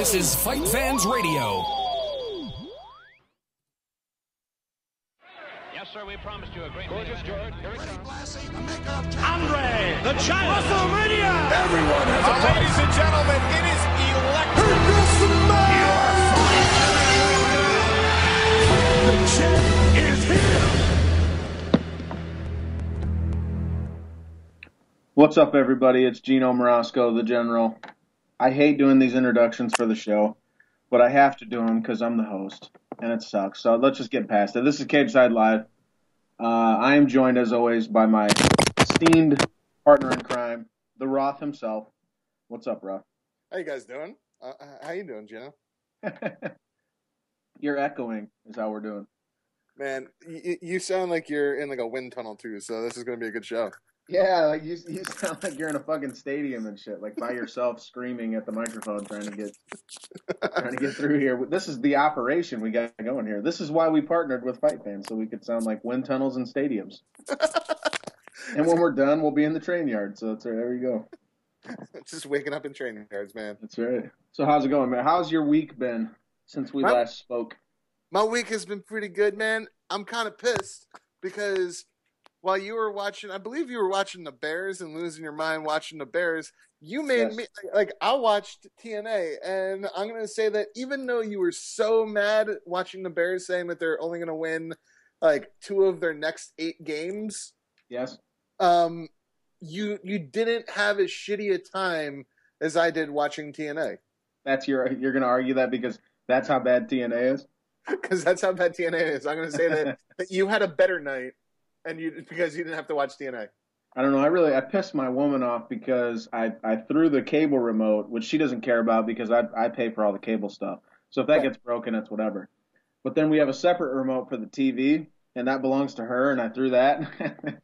This is Fight Fans Radio. Yes, sir, we promised you a great gorgeous George. Here it comes. Andre, the giant. WrestleMania. Everyone has a price. Ladies and gentlemen, it is electric. The champ is here. What's up, everybody? It's Gino Morosco, the General. I hate doing these introductions for the show, but I have to do them because I'm the host, and it sucks. So let's just get past it. This is Cageside Live. I am joined, as always, by my esteemed partner in crime, the Roth himself. What's up, Roth? How you guys doing? How you doing, Gino? You're echoing is how we're doing. Man, you sound like you're in like a wind tunnel too, so this is going to be a good show. Yeah, like you sound like you're in a fucking stadium and shit, like by yourself screaming at the microphone trying to get through here. This is the operation we got going here. This is why we partnered with Fight Fans, so we could sound like wind tunnels and stadiums. And when we're done, we'll be in the train yard. So there you go. Just waking up in training yards, man. That's right. So how's it going, man? How's your week been since we last spoke? My week has been pretty good, man. I'm kind of pissed because while you were watching, I believe you were watching the Bears and losing your mind watching the Bears, you made me, like, I watched TNA, and I'm going to say that even though you were so mad watching the Bears saying that they're only going to win, like, 2 of their next 8 games. Yes. You didn't have as shitty a time as I did watching TNA. You're going to argue that because that's how bad TNA is? Because that's how bad TNA is. I'm going to say that you had a better night. And because you didn't have to watch TNA. I don't know. I pissed my woman off because I threw the cable remote, which she doesn't care about because I pay for all the cable stuff. So if that gets broken, it's whatever. But then we have a separate remote for the TV, and that belongs to her, and I threw that.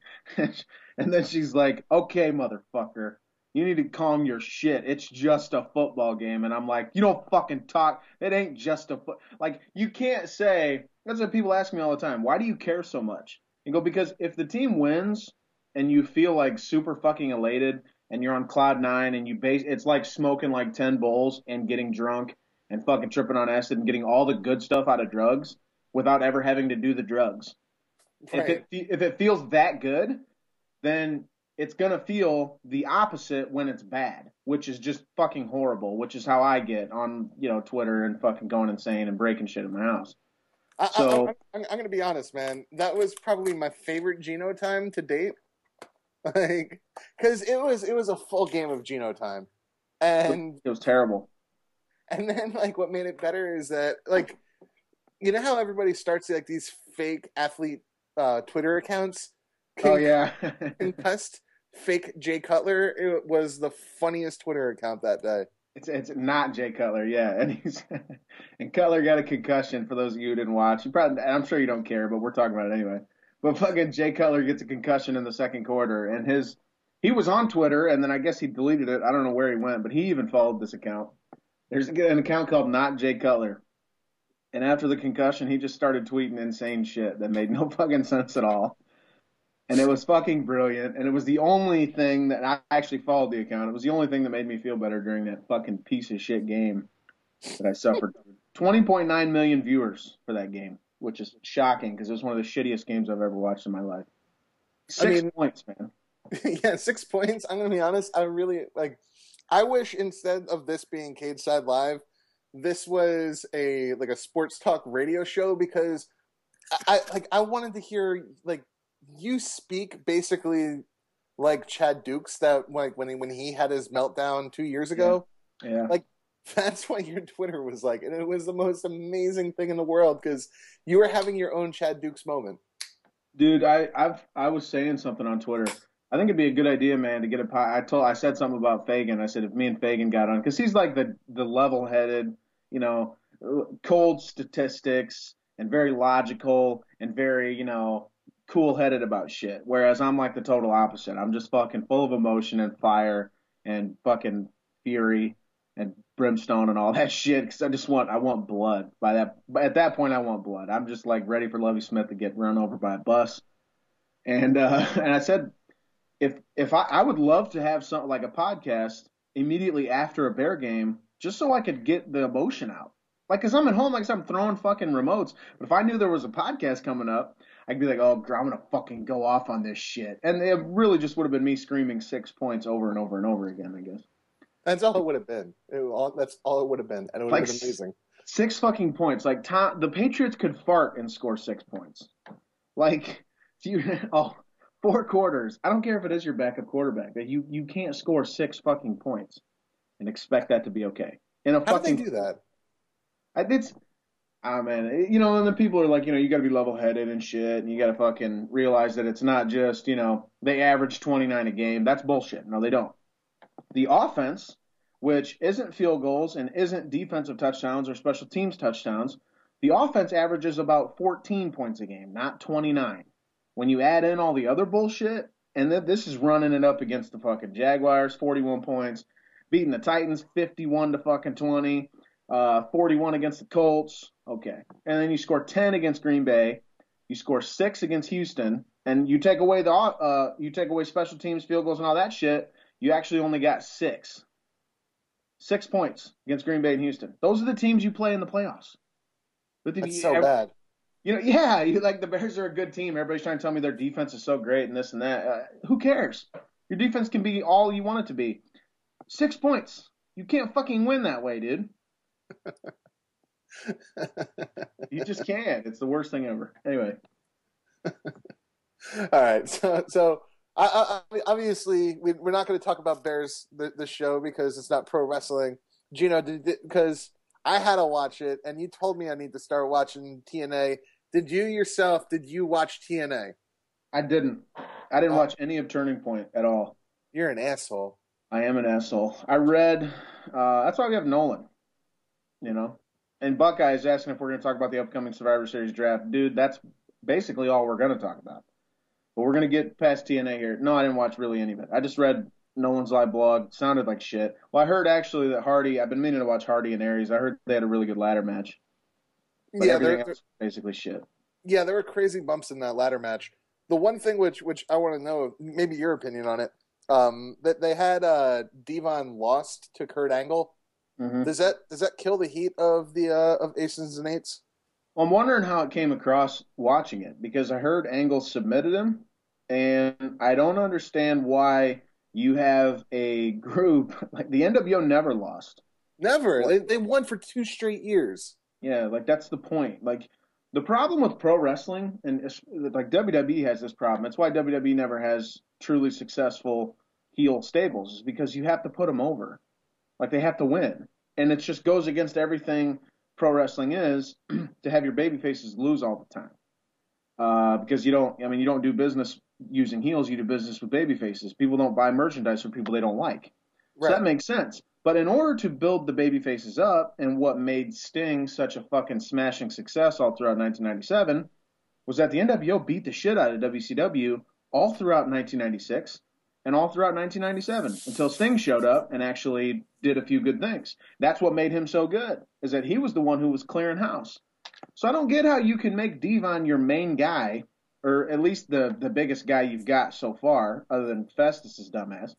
And then she's like, okay, motherfucker, you need to calm your shit. It's just a football game. And I'm like, you don't fucking talk. It ain't just a like, you can't say, that's what people ask me all the time. Why do you care so much? You go, because if the team wins and you feel like super fucking elated and you're on cloud 9 and it's like smoking like 10 bowls and getting drunk and fucking tripping on acid and getting all the good stuff out of drugs without ever having to do the drugs. Right. If it feels that good, then it's going to feel the opposite when it's bad, which is just fucking horrible, which is how I get on, Twitter and fucking going insane and breaking shit in my house. I'm going to be honest, man. That was probably my favorite Gino time to date. Like, because it was a full game of Gino time. And it was terrible. And then, like, what made it better is that, like, you know how everybody starts, like, these fake athlete Twitter accounts? Oh, yeah. Concussed fake Jay Cutler. It was the funniest Twitter account that day. It's not Jay Cutler, yeah, and Cutler got a concussion. For those of you who didn't watch, I'm sure you don't care, but we're talking about it anyway. But fucking Jay Cutler gets a concussion in the second quarter, and he was on Twitter, and then I guess he deleted it. I don't know where he went, but he even followed this account. There's an account called Not Jay Cutler, and after the concussion, he just started tweeting insane shit that made no fucking sense at all. And it was fucking brilliant. And it was the only thing that I actually followed the account. It was the only thing that made me feel better during that fucking piece of shit game that I suffered. 20.9 million viewers for that game, which is shocking because it was one of the shittiest games I've ever watched in my life. 6 points, man. Yeah, 6 points. I'm going to be honest. I wish instead of this being Cageside Live, this was a sports talk radio show because I wanted to hear, like, you speak basically like Chad Dukes that like when he had his meltdown 2 years ago. Yeah. Like that's what your Twitter was like, and it was the most amazing thing in the world because you were having your own Chad Dukes moment. Dude, I was saying something on Twitter. I think it'd be a good idea, man, to get I said something about Fagan. I said if me and Fagan got on, because he's like the level-headed, cold statistics and very logical and very, cool-headed about shit, whereas I'm like the total opposite. I'm just fucking full of emotion and fire and fucking fury and brimstone and all that shit because I want blood. At that point, I want blood. I'm just like ready for Lovie Smith to get run over by a bus. And I said, if I would love to have something like a podcast immediately after a Bear game just so I could get the emotion out. Like, cause I'm at home, like I said, I'm throwing fucking remotes. But if I knew there was a podcast coming up, I'd be like, oh, I'm gonna fucking go off on this shit. And it really just would have been me screaming 6 points over and over and over again, I guess. That's all it would have been. That's all it would have been, and it would have been amazing. 6 fucking points. Like, the Patriots could fart and score 6 points. Like, 4 quarters. I don't care if it is your backup quarterback. You can't score 6 fucking points and expect that to be okay. How do they do that? Man, and then people are like, you got to be level-headed and shit, and you got to fucking realize that it's not just, they average 29 a game. That's bullshit. No, they don't. The offense, which isn't field goals and isn't defensive touchdowns or special teams touchdowns, the offense averages about 14 points a game, not 29. When you add in all the other bullshit, and this is running it up against the fucking Jaguars, 41 points, beating the Titans 51 to fucking 20, 41 against the Colts, okay. And then you score 10 against Green Bay, you score 6 against Houston, and you take away special teams, field goals, and all that shit, you actually only got 6. 6 points against Green Bay and Houston. Those are the teams you play in the playoffs. That's so bad. The Bears are a good team. Everybody's trying to tell me their defense is so great and this and that. Who cares? Your defense can be all you want it to be. 6 points. You can't fucking win that way, dude. You just can't. It's the worst thing ever. Anyway. All right. So obviously, we're not going to talk about Bears the show because it's not pro wrestling. Gino, because I had to watch it, and you told me I need to start watching TNA. Did you watch TNA? I didn't. I didn't watch any of Turning Point at all. You're an asshole. I am an asshole. I read, that's why we have Nolan, And Buckeye is asking if we're going to talk about the upcoming Survivor Series draft. Dude, that's basically all we're going to talk about. But we're going to get past TNA here. No, I didn't watch really any of it. I just read Nolan's live blog. It sounded like shit. Well, I heard actually that I've been meaning to watch Hardy and Aries. I heard they had a really good ladder match. But everything else was basically shit. Yeah, there were crazy bumps in that ladder match. The one thing which I want to know, maybe your opinion on it, that they had Devon lost to Kurt Angle. Mm-hmm. Does that kill the heat of the of Aces and Eights? Well, I'm wondering how it came across watching it because I heard Angle submitted him, and I don't understand why you have a group like the NWO never lost. Never. They won for 2 straight years. Yeah, like that's the point. Like the problem with pro wrestling, and like WWE has this problem. It's why WWE never has truly successful heel stables, is because you have to put them over. Like they have to win, and it just goes against everything pro wrestling is to have your baby faces lose all the time. Because you don't do business using heels, you do business with baby faces. People don't buy merchandise for people they don't like. Right. So that makes sense. But in order to build the baby faces up, and what made Sting such a fucking smashing success all throughout 1997 was that the NWO beat the shit out of WCW all throughout 1996 and all throughout 1997 until Sting showed up and actually did a few good things. That's what made him so good, is that he was the one who was clearing house. So I don't get how you can make Devon your main guy, or at least the biggest guy you've got so far, other than Festus's dumbass,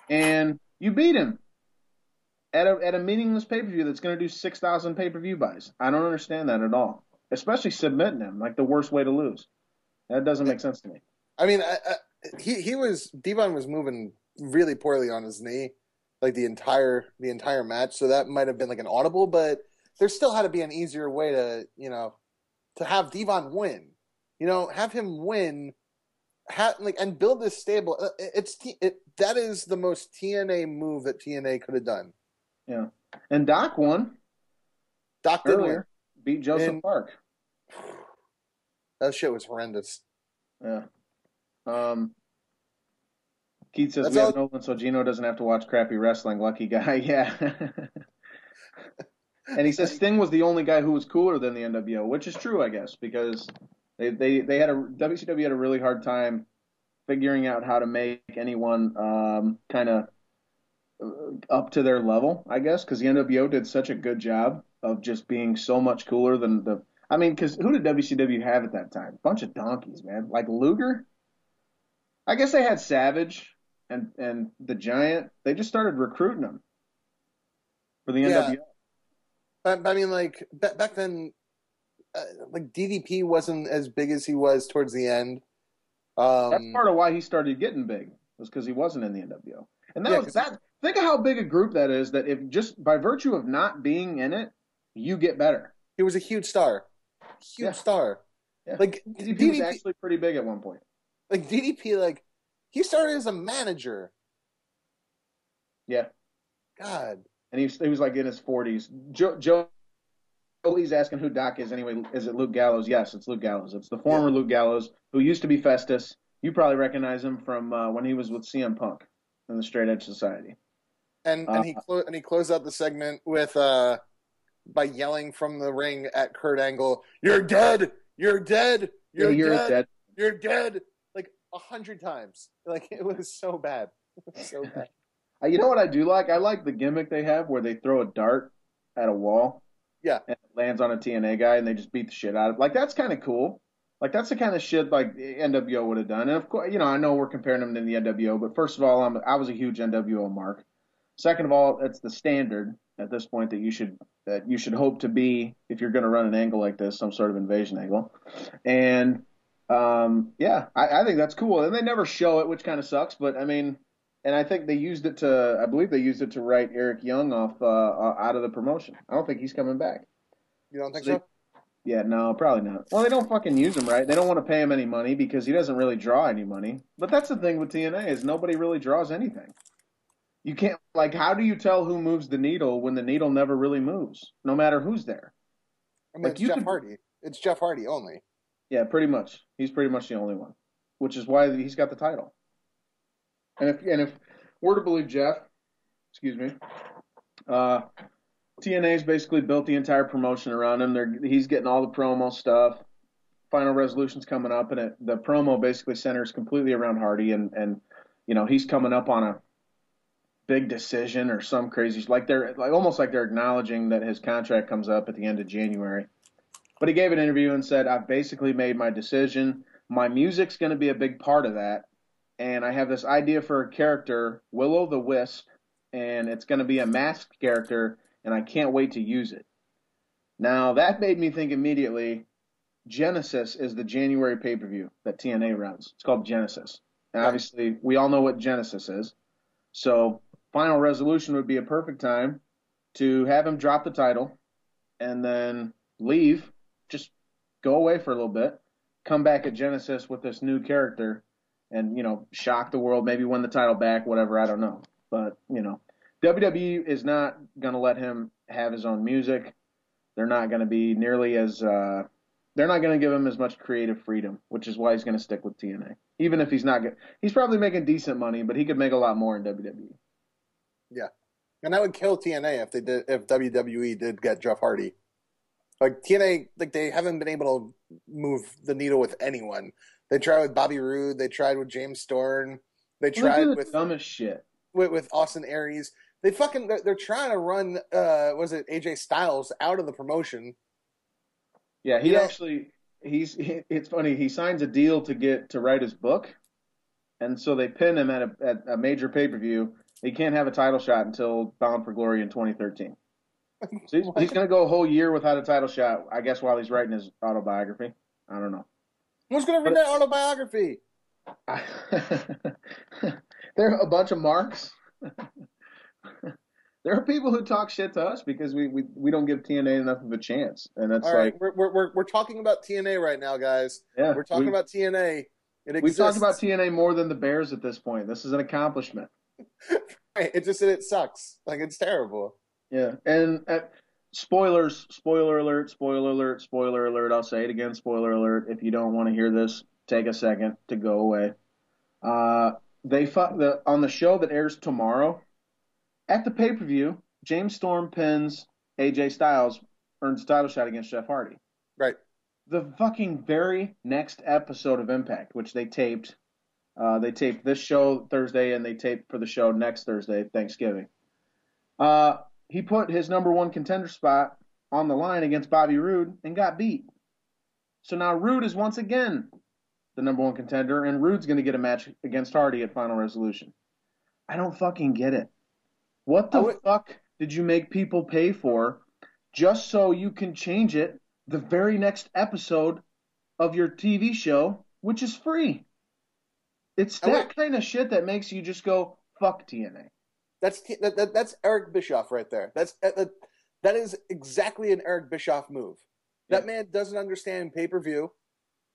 and you beat him at a meaningless pay-per-view that's going to do 6,000 pay-per-view buys. I don't understand that at all, especially submitting him, like the worst way to lose. That doesn't make sense to me. I mean, Devon was moving really poorly on his knee, like the entire match. So that might have been like an audible, but there still had to be an easier way to have Devon win. Have him win, and build this stable. That is the most TNA move that TNA could have done. Yeah, and Doc won. Doc did win. Beat Joseph Park. That shit was horrendous. Yeah. Keith says we have Nolan, so Gino doesn't have to watch crappy wrestling. Lucky guy. Yeah. And he says Sting was the only guy who was cooler than the NWO, which is true, I guess, because WCW had a really hard time figuring out how to make anyone kind of up to their level, I guess, because the NWO did such a good job of just being so much cooler than because who did WCW have at that time? A bunch of donkeys, man. Like Luger? I guess they had Savage and the Giant. They just started recruiting them. for the Yeah. NWO. But I mean, like, back then, like, DDP wasn't as big as he was towards the end. That's part of why he started getting big, was because he wasn't in the NWO. And that Yeah, was that. Think of how big a group that is, that if just by virtue of not being in it, you get better. he was a huge star. Huge star. Yeah. Like, DDP was actually pretty big at one point. Like, DDP, like, he started as a manager. Yeah. God. And he was like in his 40s. Joey's asking who Doc is anyway. Is it Luke Gallows? Yes, it's Luke Gallows. It's the former Luke Gallows, who used to be Festus. You probably recognize him from when he was with CM Punk in the Straight Edge Society. And he closed out the segment with by yelling from the ring at Kurt Angle, "You're dead! You're dead! You're dead! You're dead!" Like 100 times. Like, it was so bad. So bad. You know what I do like? I like the gimmick they have where they throw a dart at a wall. Yeah. And it lands on a TNA guy and they just beat the shit out of it. Like, that's kind of cool. Like, that's the kind of shit like NWO would have done. And of course, I know we're comparing them to the NWO, but first of all, I was a huge NWO mark. Second of all, it's the standard at this point that you should hope to be if you're going to run an angle like this, some sort of invasion angle. And I think that's cool. And they never show it, which kind of sucks. But I mean, and I think I believe they used it to write Eric Young off out of the promotion. I don't think he's coming back. You don't think so? Yeah, no, probably not. Well, they don't fucking use him, right? They don't want to pay him any money because he doesn't really draw any money. But that's the thing with TNA is nobody really draws anything. You can't, like, how do you tell who moves the needle when the needle never really moves, no matter who's there? I mean, it's Jeff Hardy. It's Jeff Hardy only. Yeah, pretty much. He's pretty much the only one, which is why he's got the title. And if we're to believe Jeff, TNA's basically built the entire promotion around him. He's getting all the promo stuff. Final Resolution's coming up, and the promo basically centers completely around Hardy, and he's coming up on a big decision or some crazy, almost like they're acknowledging that his contract comes up at the end of January. But he gave an interview and said, "I've basically made my decision. My music's going to be a big part of that, and I have this idea for a character, Will-O the Wisp, and it's going to be a masked character." And I can't wait to use it. Now, that made me think immediately, Genesis is the January pay-per-view that TNA runs. It's called Genesis. And obviously, we all know what Genesis is. So, Final Resolution would be a perfect time to have him drop the title and then leave, just go away for a little bit, come back at Genesis with this new character and, shock the world, maybe win the title back, whatever, I don't know. But, WWE is not going to let him have his own music. They're not going to be nearly as they're not going to give him as much creative freedom, which is why he's going to stick with TNA. Even if he's not good. He's probably making decent money, but he could make a lot more in WWE. Yeah. And that would kill TNA if WWE did get Jeff Hardy. Like, TNA, like, they haven't been able to move the needle with anyone. They tried with Bobby Roode, they tried with James Storm, they tried with dumbest shit. With Austin Aries. They're trying to run AJ Styles out of the promotion. Yeah, it's funny, he signs a deal to write his book, and so they pin him at a major pay-per-view. He can't have a title shot until Bound for Glory in 2013. So he's going to go a whole year without a title shot, I guess, while he's writing his autobiography. I don't know. Who's going to read that autobiography? There are a bunch of marks. There are people who talk shit to us because we don't give TNA enough of a chance, and that's all right. We're talking about TNA right now, guys. Yeah, we're talking about TNA. We've talked about TNA more than the Bears at this point. This is an accomplishment. Right. It sucks. Like, it's terrible. Yeah, and spoilers. Spoiler alert. Spoiler alert. Spoiler alert. I'll say it again. Spoiler alert. If you don't want to hear this, take a second to go away. On the show that airs tomorrow, at the pay-per-view, James Storm pins AJ Styles, earns a title shot against Jeff Hardy. Right. The fucking very next episode of Impact, which they taped this show Thursday and they taped for the show next Thursday, Thanksgiving. He put his number one contender spot on the line against Bobby Roode and got beat. So now Roode is once again the number one contender, and Roode's going to get a match against Hardy at Final Resolution. I don't fucking get it. What the fuck did you make people pay for just so you can change it the very next episode of your TV show, which is free? It's that kind of shit that makes you just go, fuck TNA. That's Eric Bischoff right there. That is exactly an Eric Bischoff move. That man doesn't understand pay-per-view.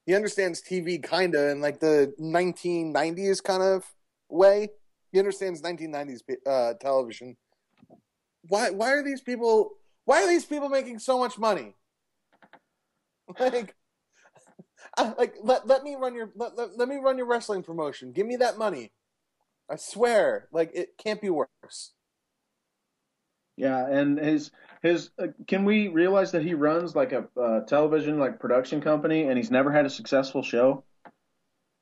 He understands TV kind of in like the 1990s kind of way. He understands 1990s television. Why are these people making so much money? Like let me run your wrestling promotion. Give me that money. I swear, like it can't be worse. Yeah, and his can we realize that he runs like a television like production company, and he's never had a successful show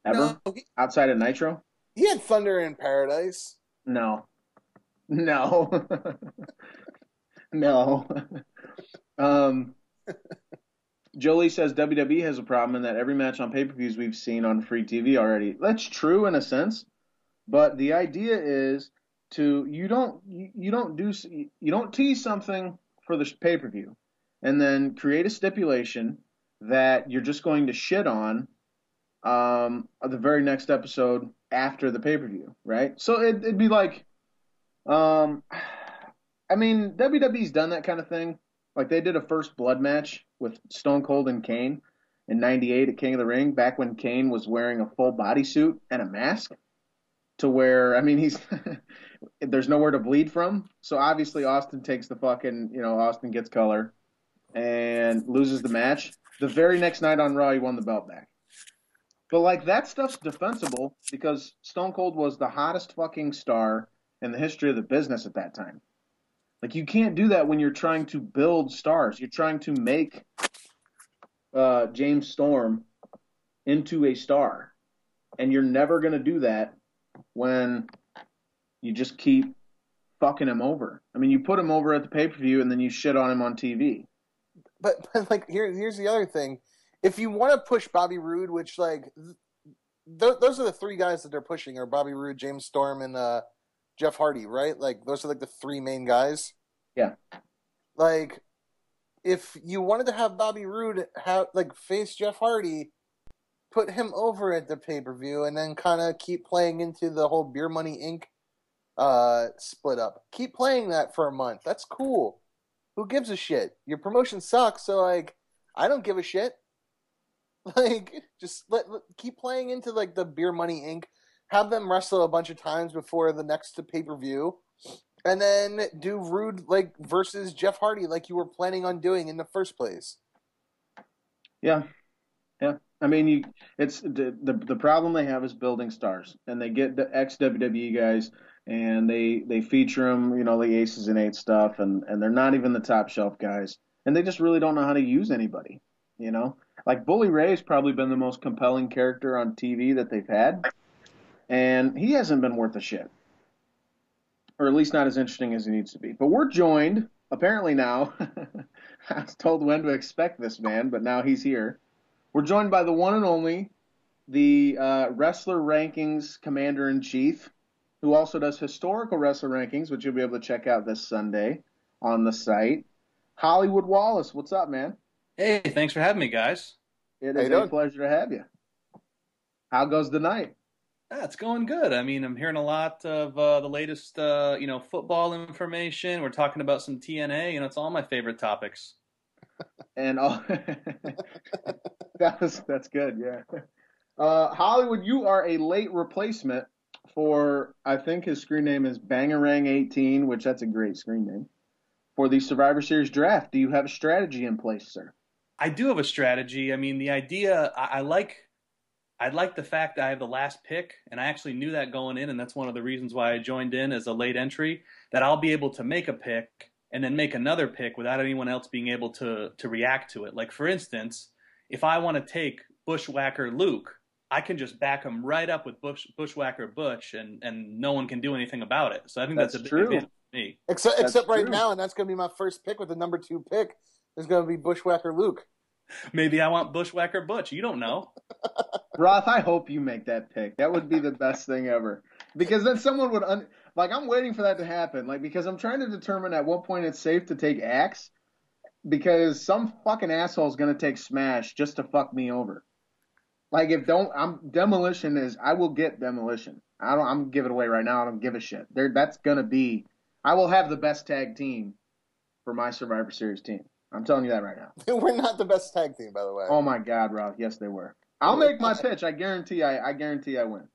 ever outside of Nitro? He had Thunder in Paradise. No. Jolie says WWE has a problem in that every match on pay-per-views we've seen on free TV already. That's true in a sense, but the idea is you don't tease something for the pay-per-view and then create a stipulation that you're just going to shit on the very next episode after the pay-per-view, right? So it'd be like, I mean, WWE's done that kind of thing. Like they did a first blood match with Stone Cold and Kane in '98 at King of the Ring, back when Kane was wearing a full bodysuit and a mask, to where, I mean, he's there's nowhere to bleed from. So obviously Austin takes the fucking, Austin gets color and loses the match. The very next night on Raw, he won the belt back. But like that stuff's defensible because Stone Cold was the hottest fucking star in the history of the business at that time. Like you can't do that when you're trying to build stars. You're trying to make James Storm into a star. And you're never going to do that when you just keep fucking him over. I mean, you put him over at the pay-per-view and then you shit on him on TV. But like here's the other thing. If you want to push Bobby Roode, which like those are the three guys that they're pushing are Bobby Roode, James Storm, and Jeff Hardy, right? Like those are like the three main guys. Yeah. Like if you wanted to have Bobby Roode face Jeff Hardy, put him over at the pay-per-view and then kind of keep playing into the whole Beer Money Inc. Split up. Keep playing that for a month. That's cool. Who gives a shit? Your promotion sucks, so like I don't give a shit. Like just keep playing into like the Beer Money Inc. Have them wrestle a bunch of times before the next pay-per-view, and then do Roode versus Jeff Hardy like you were planning on doing in the first place. Yeah. I mean, it's the problem they have is building stars, and they get the ex-WWE guys, and they feature them, the aces and eights stuff, and they're not even the top shelf guys, and they just really don't know how to use anybody, Like Bully Ray's probably been the most compelling character on TV that they've had. And he hasn't been worth a shit. Or at least not as interesting as he needs to be. But we're joined, apparently now. I was told when to expect this man, but now he's here. We're joined by the one and only, the Wrestler Rankings Commander-in-Chief, who also does historical Wrestler Rankings, which you'll be able to check out this Sunday on the site. Hollywood Wallace, what's up, man? Hey, thanks for having me, guys. It is a pleasure to have you. How goes the night? It's going good. I mean, I'm hearing a lot of the latest, football information. We're talking about some TNA. It's all my favorite topics. And that's good, yeah. Hollywood, you are a late replacement for, I think his screen name is Bangarang18, which that's a great screen name, for the Survivor Series draft. Do you have a strategy in place, sir? I do have a strategy. I mean, the idea, I like the fact that I have the last pick, and I actually knew that going in, and that's one of the reasons why I joined in as a late entry, that I'll be able to make a pick and then make another pick without anyone else being able to react to it. Like, for instance, if I want to take Bushwhacker Luke, I can just back him right up with Bushwhacker Butch, and no one can do anything about it. So I think that's a big advantage for me. Except right now, and that's going to be my first pick with the number 2 pick, is going to be Bushwhacker Luke. Maybe I want Bushwhacker Butch. You don't know. Roth, I hope you make that pick. That would be the best thing ever. Because then someone would Like, I'm waiting for that to happen. Like, because I'm trying to determine at what point it's safe to take Axe. Because some fucking asshole is gonna take Smash just to fuck me over. Like, Demolition is, I will get Demolition. I'm giving it away right now. I don't give a shit. That's gonna be, I will have the best tag team for my Survivor Series team. I'm telling you that right now. We're not the best tag team, by the way. Oh my God, Rob. Yes, they were. I'll make my pitch. I guarantee I win.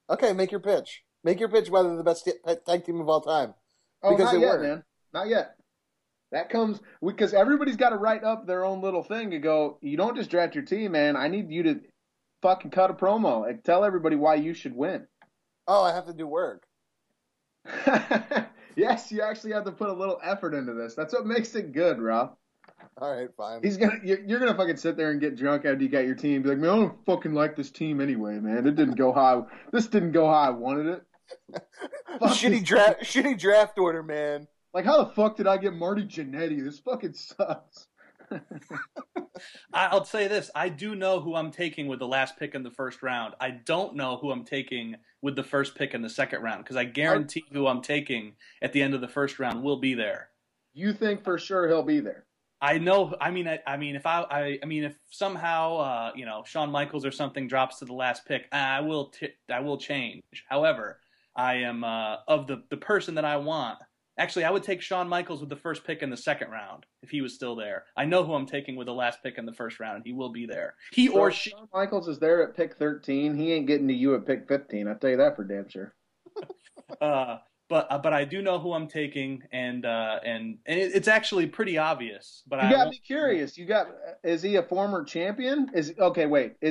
Okay, make your pitch. Make your pitch whether they're the best tag team of all time. Oh, because not yet, man. Not yet. That comes because everybody's got to write up their own little thing to go, you don't just draft your team, man. I need you to fucking cut a promo and tell everybody why you should win. Oh, I have to do work. Yes, you actually have to put a little effort into this. That's what makes it good, Rob. All right, fine. You're gonna fucking sit there and get drunk after you got your team. Be like, man, I don't fucking like this team anyway, man. This didn't go how I wanted it. Shitty draft order, man. Like, how the fuck did I get Marty Jannetty? This fucking sucks. I'll say this. I do know who I'm taking with the last pick in the first round. I don't know who I'm taking with the first pick in the second round because I guarantee who I'm taking at the end of the first round will be there. You think for sure he'll be there? I know. I mean, if somehow Shawn Michaels or something drops to the last pick, I will change. However, I am of the person that I want. Actually, I would take Shawn Michaels with the first pick in the second round if he was still there. I know who I'm taking with the last pick in the first round. He will be there. He or she. Shawn Michaels is there at pick 13. He ain't getting to you at pick 15. I'll tell you that for damn sure. But I do know who I'm taking, and it's actually pretty obvious. But you got me curious. Is he a former champion? Is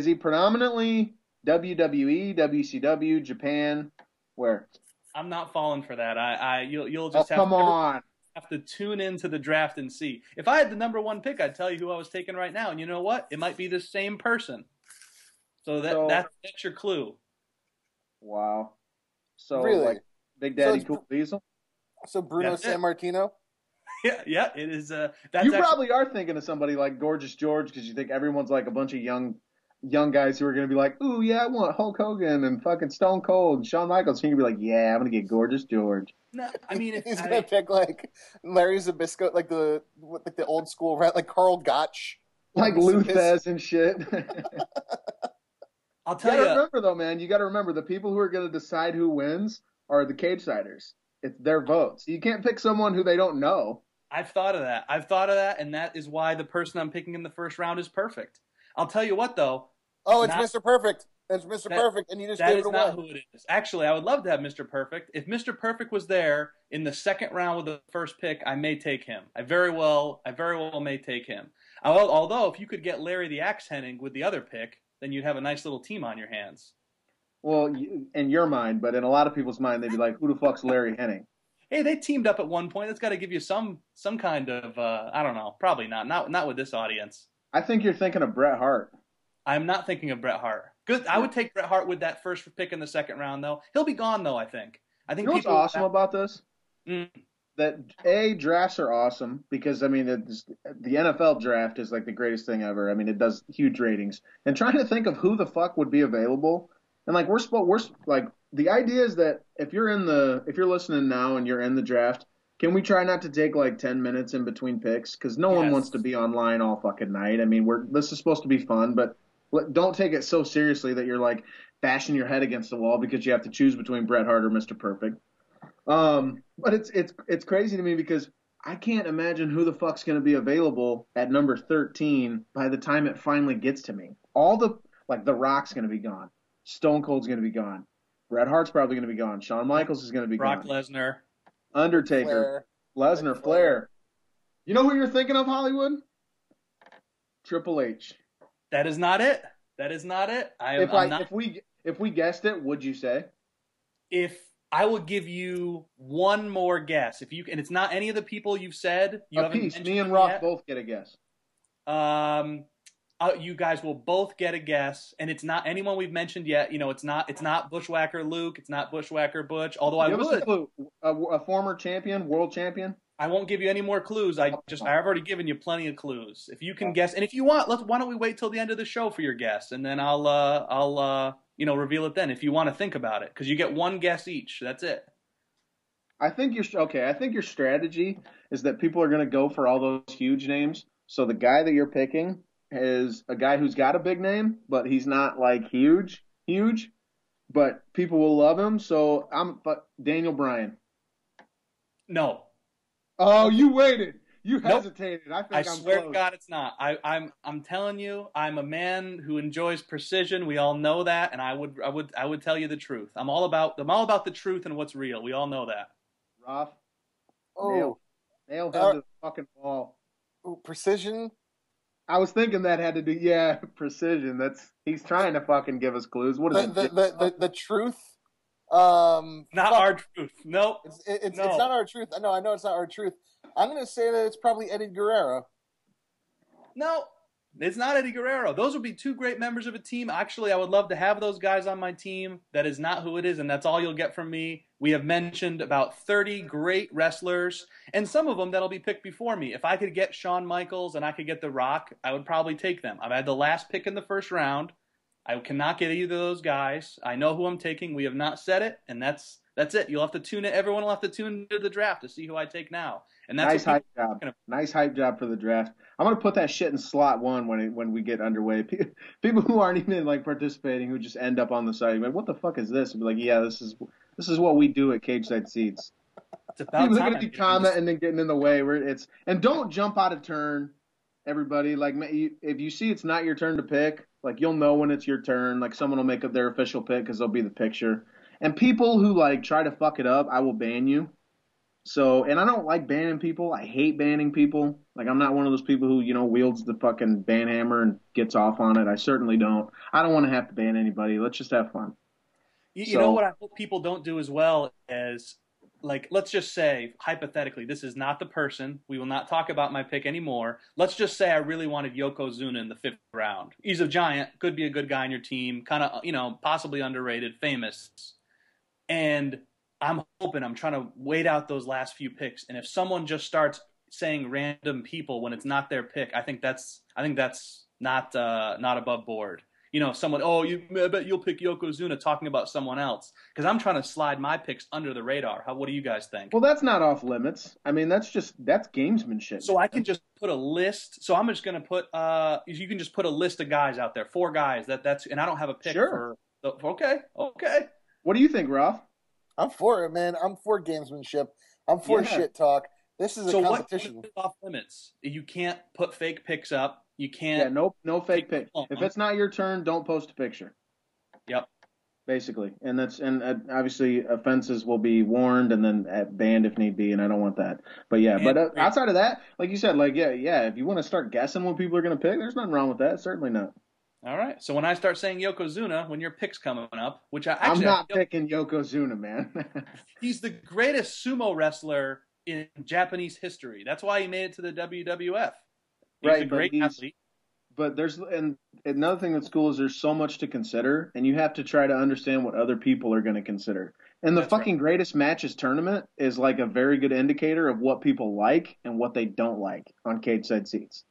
he predominantly WWE, WCW, Japan? Where? I'm not falling for that. You'll just have to tune into the draft and see. If I had the number one pick, I'd tell you who I was taking right now. And you know what? It might be the same person. So that's your clue. Wow. So really? Like Big Daddy Cool Diesel? So Bruno Sammartino? Yeah, it is. Probably are thinking of somebody like Gorgeous George because you think everyone's like a bunch of young guys who are going to be like, ooh, yeah, I want Hulk Hogan and fucking Stone Cold and Shawn Michaels. He's going to be like, yeah, I'm going to get Gorgeous George. No, I mean, he's going to pick like Larry Zbyszko, like the old school, right? Like Carl Gotch. Like Lou Thez and shit. I'll tell you. Remember, though, man, you got to remember the people who are going to decide who wins are the Cagesiders. It's their votes. You can't pick someone who they don't know. I've thought of that, and that is why the person I'm picking in the first round is perfect. I'll tell you what, though. Oh, it's Mr. Perfect. It's Mr. Perfect, and you just gave it away. That is not who it is. Actually, I would love to have Mr. Perfect. If Mr. Perfect was there in the second round with the first pick, I may take him. I very well may take him. Although, if you could get Larry the Axe Hennig with the other pick, then you'd have a nice little team on your hands. Well, in your mind, but in a lot of people's mind, they'd be like, who the fuck's Larry Hennig? Hey, they teamed up at one point. That's got to give you some kind of, I don't know, probably not with this audience. I think you're thinking of Bret Hart. I'm not thinking of Bret Hart. Good. I would take Bret Hart with that first pick in the second round, though. He'll be gone, though, I think. You know what's awesome about this? That, drafts are awesome because, I mean, the NFL draft is like the greatest thing ever. I mean, it does huge ratings. And trying to think of who the fuck would be available. And, like, we're like, the idea is that if you're listening now and you're in the draft, can we try not to take like 10 minutes in between picks? Because no one wants to be online all fucking night. I mean, this is supposed to be fun, but don't take it so seriously that you're like bashing your head against the wall because you have to choose between Bret Hart or Mr. Perfect. But it's crazy to me because I can't imagine who the fuck's going to be available at number 13 by the time it finally gets to me. The Rock's going to be gone. Stone Cold's going to be gone. Bret Hart's probably going to be gone. Shawn Michaels is going to be gone. Brock Lesnar. Undertaker, Lesnar, Flair. You know who you're thinking of, Hollywood? Triple H. That is not it. If we guessed it, would you say? If I will give you one more guess, and it's not any of the people you've said. Me and Roth both get a guess. You guys will both get a guess, and it's not anyone we've mentioned yet. You know, it's not Bushwhacker Luke, it's not Bushwhacker Butch. Although I would a former champion, world champion. I won't give you any more clues. I've already given you plenty of clues. If you can guess, and if you want, why don't we wait till the end of the show for your guess, and then I'll reveal it then. If you want to think about it, because you get one guess each. That's it. I think your strategy is that people are going to go for all those huge names. So the guy that you're picking is a guy who's got a big name, but he's not like huge, but people will love him. So but Daniel Bryan. No. Oh, you waited. You Nope. hesitated. I think I I'm swear to close. God, it's not. I'm telling you, I'm a man who enjoys precision. We all know that, and I would tell you the truth. I'm all about the truth and what's real. We all know that. Roth. Oh, Nailed him to the fucking wall. precision. I was thinking that had to do, precision. He's trying to fucking give us clues. What is it? The truth. Not our truth. Nope. It's No. not our truth. I know it's not our truth. I'm gonna say that it's probably Eddie Guerrero. No, it's not Eddie Guerrero. Those would be two great members of a team. Actually, I would love to have those guys on my team. That is not who it is, and that's all you'll get from me. We have mentioned about 30 great wrestlers, and some of them that'll be picked before me. If I could get Shawn Michaels and I could get The Rock, I would probably take them. I've had the last pick in the first round. I cannot get either of those guys. I know who I'm taking. We have not said it, and that's it. You'll have to tune in. Everyone will have to tune into the draft to see who I take now. And that's nice hype job. Nice hype job for the draft. I'm gonna put that shit in slot 1 when we get underway. People who aren't even like participating, who just end up on the site, like, what the fuck is this? And be like, yeah, this is what we do at Cageside Seats. It's about People are time. gonna be commenting and getting in the way. And don't jump out of turn, everybody. Like, if you see it's not your turn to pick, like, you'll know when it's your turn. Like, someone will make up their official pick because they'll be the picture. And people who like try to fuck it up, I will ban you. So, and I don't like banning people. I hate banning people. Like, I'm not one of those people who, wields the fucking ban hammer and gets off on it. I certainly don't. I don't want to have to ban anybody. Let's just have fun. You know what I hope people don't do as well as, like, let's just say, hypothetically, this is not the person. We will not talk about my pick anymore. Let's just say I really wanted Yokozuna in the 5th round. He's a giant, could be a good guy on your team, kind of, possibly underrated, famous. And I'm trying to wait out those last few picks. And if someone just starts saying random people when it's not their pick, I think that's not above board. Someone, I bet you'll pick Yokozuna, talking about someone else. Because I'm trying to slide my picks under the radar. What do you guys think? Well, that's not off limits. I mean, that's gamesmanship. So I can just put a list. So I'm just going to put, you can just put a list of guys out there, 4 guys. And I don't have a pick Sure. Okay. What do you think, Ralph? I'm for it, man. I'm for gamesmanship. I'm for shit talk. This is a competition. What is off limits? You can't put fake picks up. You can't. Yeah, no fake pick. If it's not your turn, don't post a picture. Yep. Basically, and obviously offenses will be warned and then banned if need be, and I don't want that. But yeah, outside of that, like you said, if you want to start guessing what people are going to pick, there's nothing wrong with that. Certainly not. All right. So when I start saying Yokozuna, when your pick's coming up, which I'm not picking Yokozuna, man. He's the greatest sumo wrestler in Japanese history. That's why he made it to the WWF. He's a great athlete. But and another thing that's cool is there's so much to consider, and you have to try to understand what other people are going to consider. And the greatest matches tournament is like a very good indicator of what people like and what they don't like on Cageside Seats.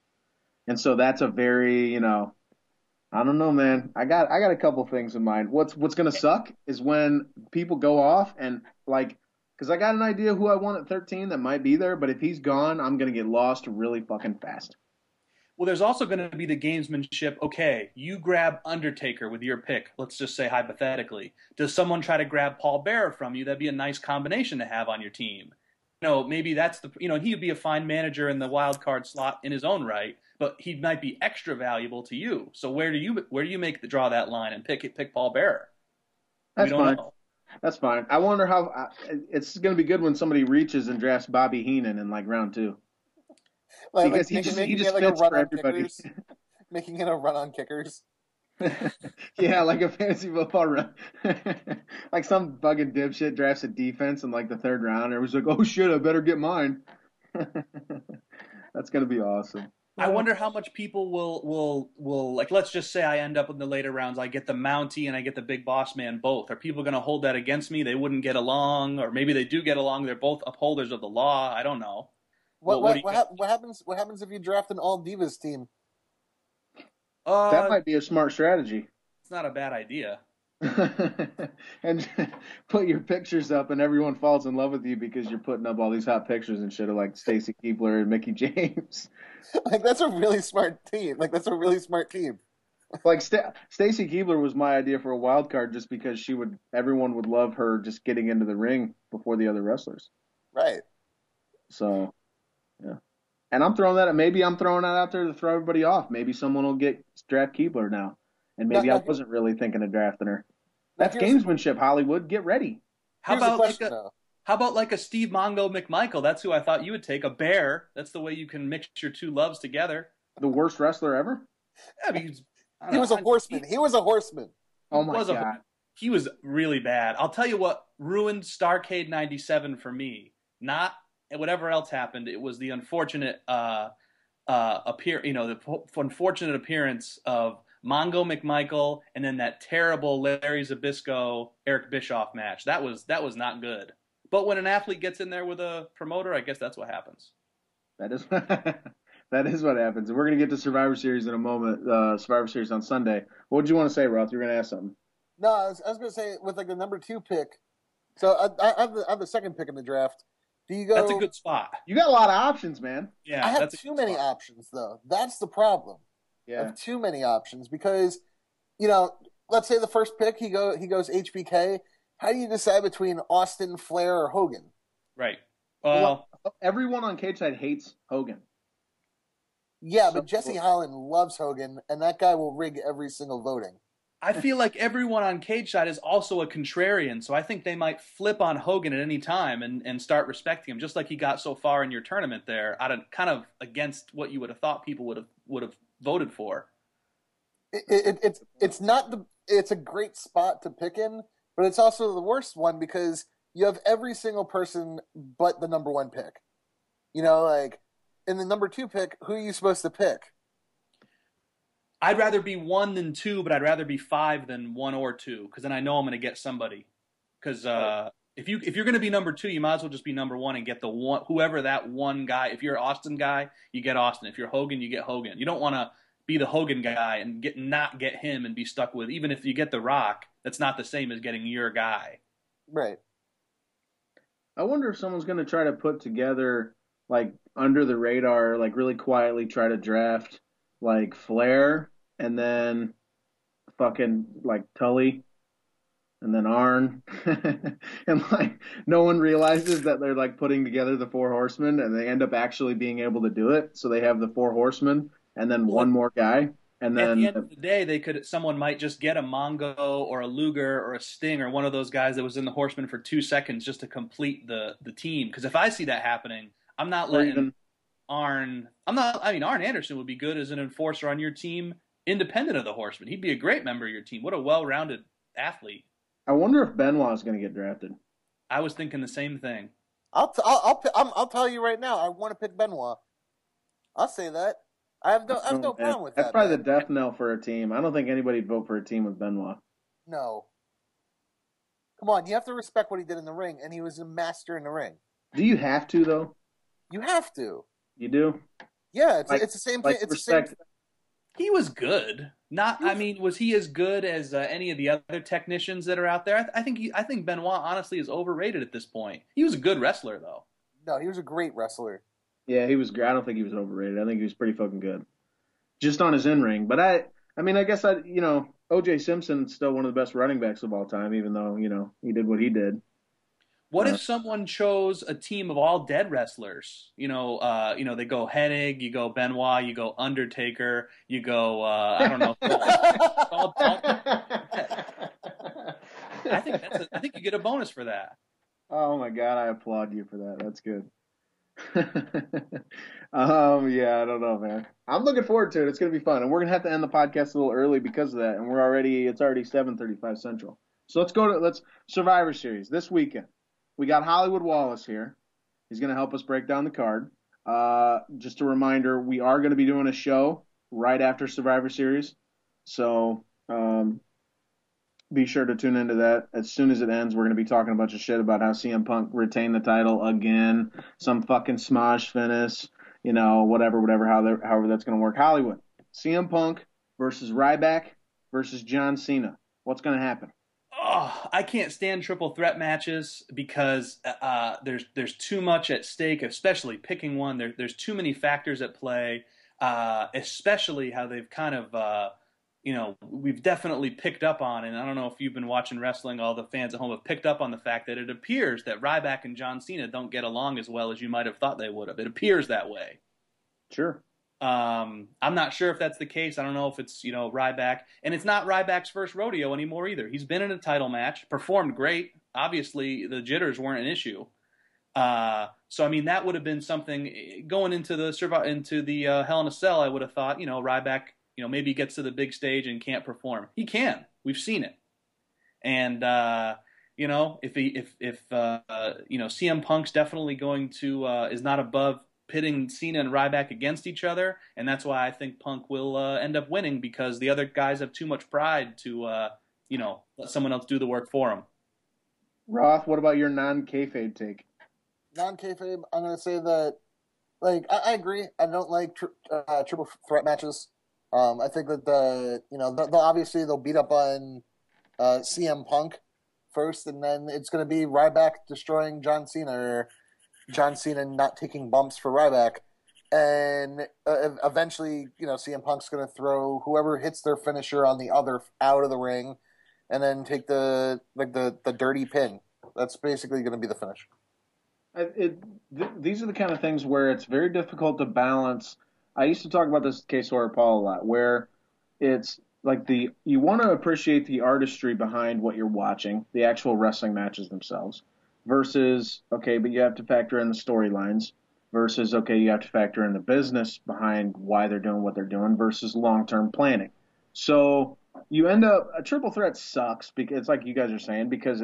And so that's a very, I don't know, man. I got a couple things in mind. What's going to suck is when people go off and because I got an idea who I want at 13 that might be there, but if he's gone, I'm going to get lost really fucking fast. Well, there's also going to be the gamesmanship. Okay, you grab Undertaker with your pick. Let's just say hypothetically. Does someone try to grab Paul Bearer from you? That'd be a nice combination to have on your team. Maybe that's he'd be a fine manager in the wild card slot in his own right, but he might be extra valuable to you. So where do you draw that line and pick Paul Bearer? That's fine. That's fine. I wonder how it's going to be good when somebody reaches and drafts Bobby Heenan in round 2. Because he just fits for everybody. Making it a run on kickers. Yeah, like a fantasy football run. Like some fucking dipshit drafts a defense in the 3rd round. Everyone's like, oh shit, I better get mine. That's going to be awesome. I wonder how much people will let's just say I end up in the later rounds. I get the Mountie and I get the Big Boss Man both. Are people going to hold that against me? They wouldn't get along, or maybe they do get along. They're both upholders of the law. I don't know. What happens if you draft an all divas team? That might be a smart strategy. It's not a bad idea. And put your pictures up, and everyone falls in love with you because you're putting up all these hot pictures and shit of like Stacy Keibler and Mickey James. Like that's a really smart team. Like that's a really smart team. Like Stacy Keibler was my idea for a wild card just because everyone would love her just getting into the ring before the other wrestlers. Right. So, yeah. And maybe I'm throwing that out there to throw everybody off. Maybe someone will draft Keibler now. And maybe I wasn't really thinking of drafting her. That's gamesmanship, Hollywood. Get ready. How about like a Steve Mongo McMichael? That's who I thought you would take. A bear. That's the way you can mix your two loves together. The worst wrestler ever? Yeah, because he was a horseman. He was a horseman. Oh my God. He was really bad. I'll tell you what ruined Starrcade '97 for me. Not whatever else happened. It was the unfortunate unfortunate appearance of Mongo McMichael and then that terrible Larry Zbyszko Eric Bischoff match. That was not good. But when an athlete gets in there with a promoter, I guess that's what happens. That is that is what happens. And we're going to get to Survivor Series in a moment. Survivor Series on Sunday. What did you want to say, Roth? You were going to ask something. No, I was going to say with like the number 2 pick. So I have the second pick in the draft. Do you go? That's a good spot. You got a lot of options, man. Yeah, I have too many options, though. That's the problem. Yeah. I have too many options because, let's say the first pick he goes HBK. How do you decide between Austin, Flair, or Hogan? Right. Well, everyone on Cageside hates Hogan. Yeah, but Jesse Holland loves Hogan, and that guy will rig every single voting. I feel like everyone on Cageside is also a contrarian, so I think they might flip on Hogan at any time and start respecting him, just like he got so far in your tournament there, kind of against what you would have thought people would have voted for. It's a great spot to pick in, but it's also the worst one because you have every single person but the number 1 pick. Like in the number 2 pick, who are you supposed to pick? I'd rather be 1 than 2, but I'd rather be 5 than 1 or 2, because then I know I'm going to get somebody. Because if you're going to be number 2, you might as well just be number 1 and get whoever that one guy. If you're an Austin guy, you get Austin. If you're Hogan, you get Hogan. You don't want to be the Hogan guy and not get him and be stuck with. Even if you get The Rock, that's not the same as getting your guy. Right. I wonder if someone's going to try to put together, like, under the radar, like, really quietly try to draft, like, Flair, and then fucking, like, Tully, and then Arn. And, like, no one realizes that they're, like, putting together the 4 horsemen, and they end up actually being able to do it. So they have the 4 horsemen, and then one more guy. And then at the end of the day, someone might just get a Mongo or a Luger or a Sting or one of those guys that was in the Horsemen for 2 seconds just to complete the team. Because if I see that happening, I'm not letting Arn. Arn Anderson would be good as an enforcer on your team, independent of the Horsemen. He'd be a great member of your team. What a well-rounded athlete. I wonder if Benoit is going to get drafted. I was thinking the same thing. I'll tell you right now. I want to pick Benoit. I'll say that. I have no problem with that. That's probably the death knell for a team. I don't think anybody'd vote for a team with Benoit. No. Come on, you have to respect what he did in the ring, and he was a master in the ring. Do you have to, though? You have to. You do? Yeah, it's the same thing. It's the same. He was good. Was he as good as any of the other technicians that are out there? I think Benoit honestly is overrated at this point. He was a good wrestler, though. No, he was a great wrestler. Yeah, he was great. I don't think he was overrated. I think he was pretty fucking good, just on his in-ring. But I guess O.J. Simpson's still one of the best running backs of all time, even though he did what he did. What if someone chose a team of all dead wrestlers? They go Hennig, you go Benoit, you go Undertaker, you go I don't know. I think you get a bonus for that. Oh my God, I applaud you for that. That's good. Yeah, I don't know, man. I'm looking forward to it. It's gonna be fun, and we're gonna have to end the podcast a little early because of that. And it's already 7:35 Central. So let's Survivor Series this weekend. We got Hollywood Wallace here. He's gonna help us break down the card. Just a reminder, we are gonna be doing a show right after Survivor Series, so be sure to tune into that. As soon as it ends, we're going to be talking a bunch of shit about how CM Punk retained the title again, some fucking smosh finish, whatever, however that's going to work. Hollywood, CM Punk versus Ryback versus John Cena. What's going to happen? I can't stand triple threat matches because there's too much at stake, especially picking one. There's too many factors at play, especially how they've kind of, we've definitely picked up on, and I don't know if you've been watching wrestling, all the fans at home have picked up on the fact that it appears that Ryback and John Cena don't get along as well as you might have thought they would have. It appears that way. Sure. I'm not sure if that's the case. I don't know if it's, Ryback. And it's not Ryback's first rodeo anymore either. He's been in a title match, performed great. Obviously, the jitters weren't an issue. So, I mean, that would have been something going into the Hell in a Cell. I would have thought, Ryback, maybe gets to the big stage and can't perform. He can. We've seen it. And, if CM Punk's definitely going to, is not above pitting Cena and Ryback against each other, and that's why I think Punk will end up winning, because the other guys have too much pride to, let someone else do the work for them. Roth, what about your non-kayfabe take? Non-kayfabe, I'm going to say that, I agree. I don't like triple threat matches. I think that they'll beat up on CM Punk first, and then it's going to be Ryback destroying John Cena, or John Cena not taking bumps for Ryback. And eventually, CM Punk's going to throw whoever hits their finisher on the other out of the ring, and then take the dirty pin. That's basically going to be the finish. These are the kind of things where it's very difficult to balance. I used to talk about this with Case or Paul a lot, where it's like you want to appreciate the artistry behind what you're watching, the actual wrestling matches themselves, versus, okay, but you have to factor in the storylines, versus, okay, you have to factor in the business behind why they're doing what they're doing, versus long-term planning. So you end up, a triple threat sucks, because it's like you guys are saying, because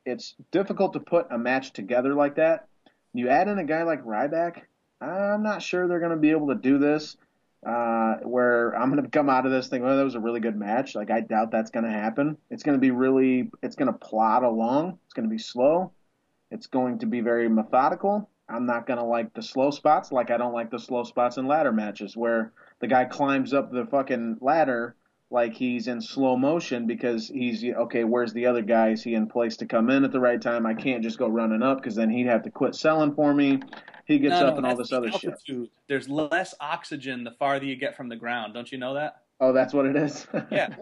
it's difficult to put a match together like that. You add in a guy like Ryback, I'm not sure they're going to be able to do this, where I'm going to come out of this thing, well, that was a really good match. Like, I doubt that's going to happen. It's going to be it's going to plod along. It's going to be slow. It's going to be very methodical. I'm not going to like the slow spots, like I don't like the slow spots in ladder matches where the guy climbs up the fucking ladder like he's in slow motion because he's, okay, where's the other guy? Is he in place to come in at the right time? I can't just go running up because then he'd have to quit selling for me. He gets up and all this other shit. There's less oxygen the farther you get from the ground. Don't you know that? Oh, that's what it is? Yeah.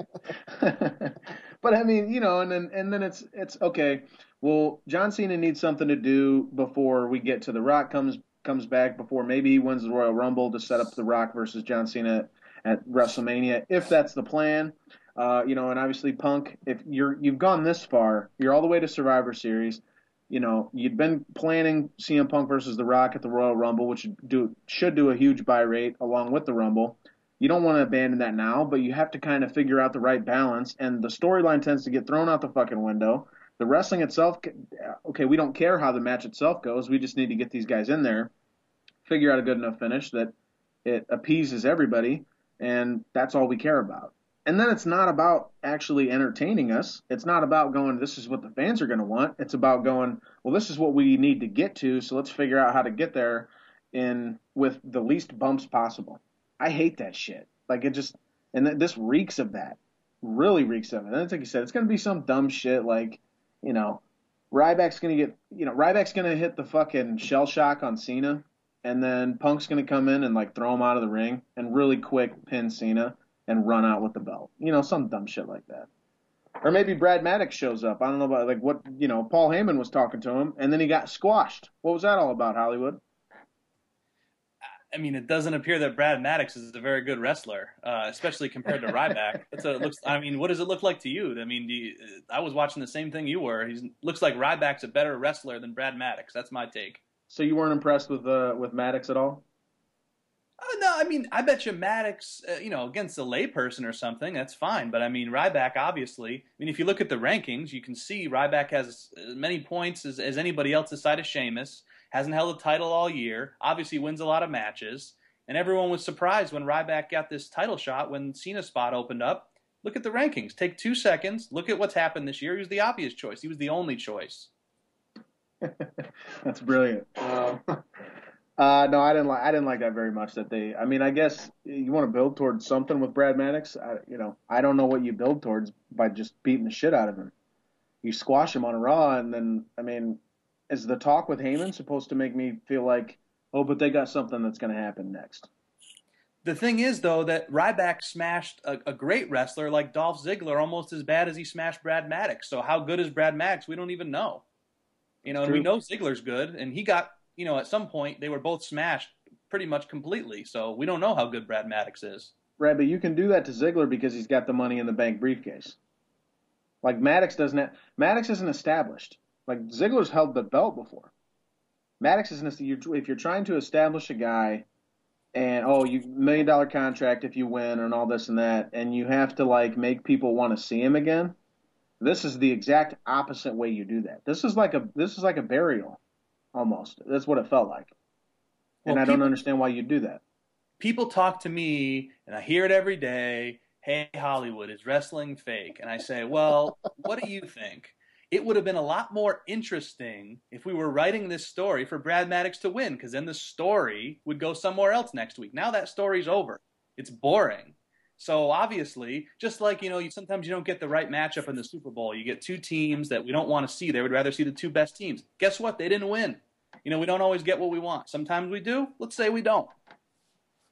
But I mean, and then it's okay. Well, John Cena needs something to do before we get to The Rock comes back, before maybe he wins the Royal Rumble to set up The Rock versus John Cena at WrestleMania, if that's the plan. And obviously Punk, if you've gone this far, you're all the way to Survivor Series. You'd been planning CM Punk versus The Rock at the Royal Rumble, which should do a huge buy rate along with the Rumble. You don't want to abandon that now, but you have to kind of figure out the right balance, and the storyline tends to get thrown out the fucking window. The wrestling itself, okay, we don't care how the match itself goes. We just need to get these guys in there, figure out a good enough finish that it appeases everybody, and that's all we care about. And then it's not about actually entertaining us. It's not about going, this is what the fans are going to want. It's about going, well, this is what we need to get to, so let's figure out how to get there with the least bumps possible. I hate that shit. Like, this reeks of that. Really reeks of it. And like you said, it's going to be some dumb shit like, Ryback's going to hit the fucking shell shock on Cena, and then Punk's going to come in and, like, throw him out of the ring and really quick pin Cena and run out with the belt. Some dumb shit like that. Or maybe Brad Maddox shows up. I don't know about, like, what, Paul Heyman was talking to him, and then he got squashed. What was that all about, Hollywood? I mean, it doesn't appear that Brad Maddox is a very good wrestler, especially compared to Ryback. What does it look like to you? I mean, I was watching the same thing you were. He looks like Ryback's a better wrestler than Brad Maddox. That's my take. So you weren't impressed with Maddox at all? No, I mean, I bet you Maddox, against a layperson or something, that's fine. But I mean, Ryback, obviously. I mean, if you look at the rankings, you can see Ryback has as many points as anybody else aside of Sheamus. Hasn't held a title all year. Obviously wins a lot of matches. And everyone was surprised when Ryback got this title shot when Cena's spot opened up. Look at the rankings. Take 2 seconds. Look at what's happened this year. He was the obvious choice. He was the only choice. That's brilliant. No, I didn't like that very much. I guess you want to build towards something with Brad Maddox. I don't know what you build towards by just beating the shit out of him. you squash him on a Raw, and then, I mean, is the talk with Heyman supposed to make me feel like, oh, but they got something that's going to happen next? The thing is, though, that Ryback smashed a great wrestler like Dolph Ziggler almost as bad as he smashed Brad Maddox. So how good is Brad Maddox? We don't even know. And we know Ziggler's good, and he got, at some point they were both smashed pretty much completely. So we don't know how good Brad Maddox is. Right, but you can do that to Ziggler because he's got the Money in the Bank briefcase. Like Maddox doesn't. Maddox isn't established. Like Ziggler's held the belt before. Maddox isn't. If you're trying to establish a guy, and you $1 million contract if you win and all this and that, and you have to like make people want to see him again. This is the exact opposite way you do that. This is like a burial, almost. That's what it felt like, and I don't understand why you do that. People talk to me, and I hear it every day. Hey, Hollywood, is wrestling fake? And I say, well, what do you think? It would have been a lot more interesting if we were writing this story for Brad Maddox to win, because then the story would go somewhere else next week. Now that story's over. It's boring. So obviously, just like, sometimes you don't get the right matchup in the Super Bowl. You get two teams that we don't want to see. They would rather see the two best teams. Guess what? They didn't win. We don't always get what we want. Sometimes we do. Let's say we don't.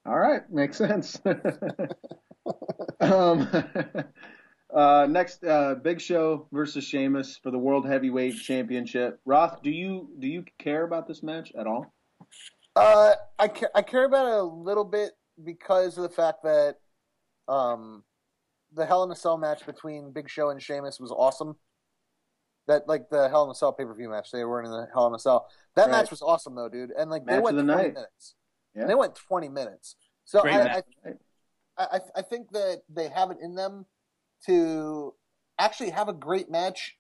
All right. Makes sense. Next, Big Show versus Sheamus for the World Heavyweight Championship. Roth, do you care about this match at all? I care about it a little bit because of the fact that the Hell in a Cell match between Big Show and Sheamus was awesome. That like the Hell in a Cell pay-per-view match, they weren't in the Hell in a Cell. That match was awesome though, dude. And like they went 20 minutes. Yeah. And they went 20 minutes. So I think that they have it in them to actually have a great match.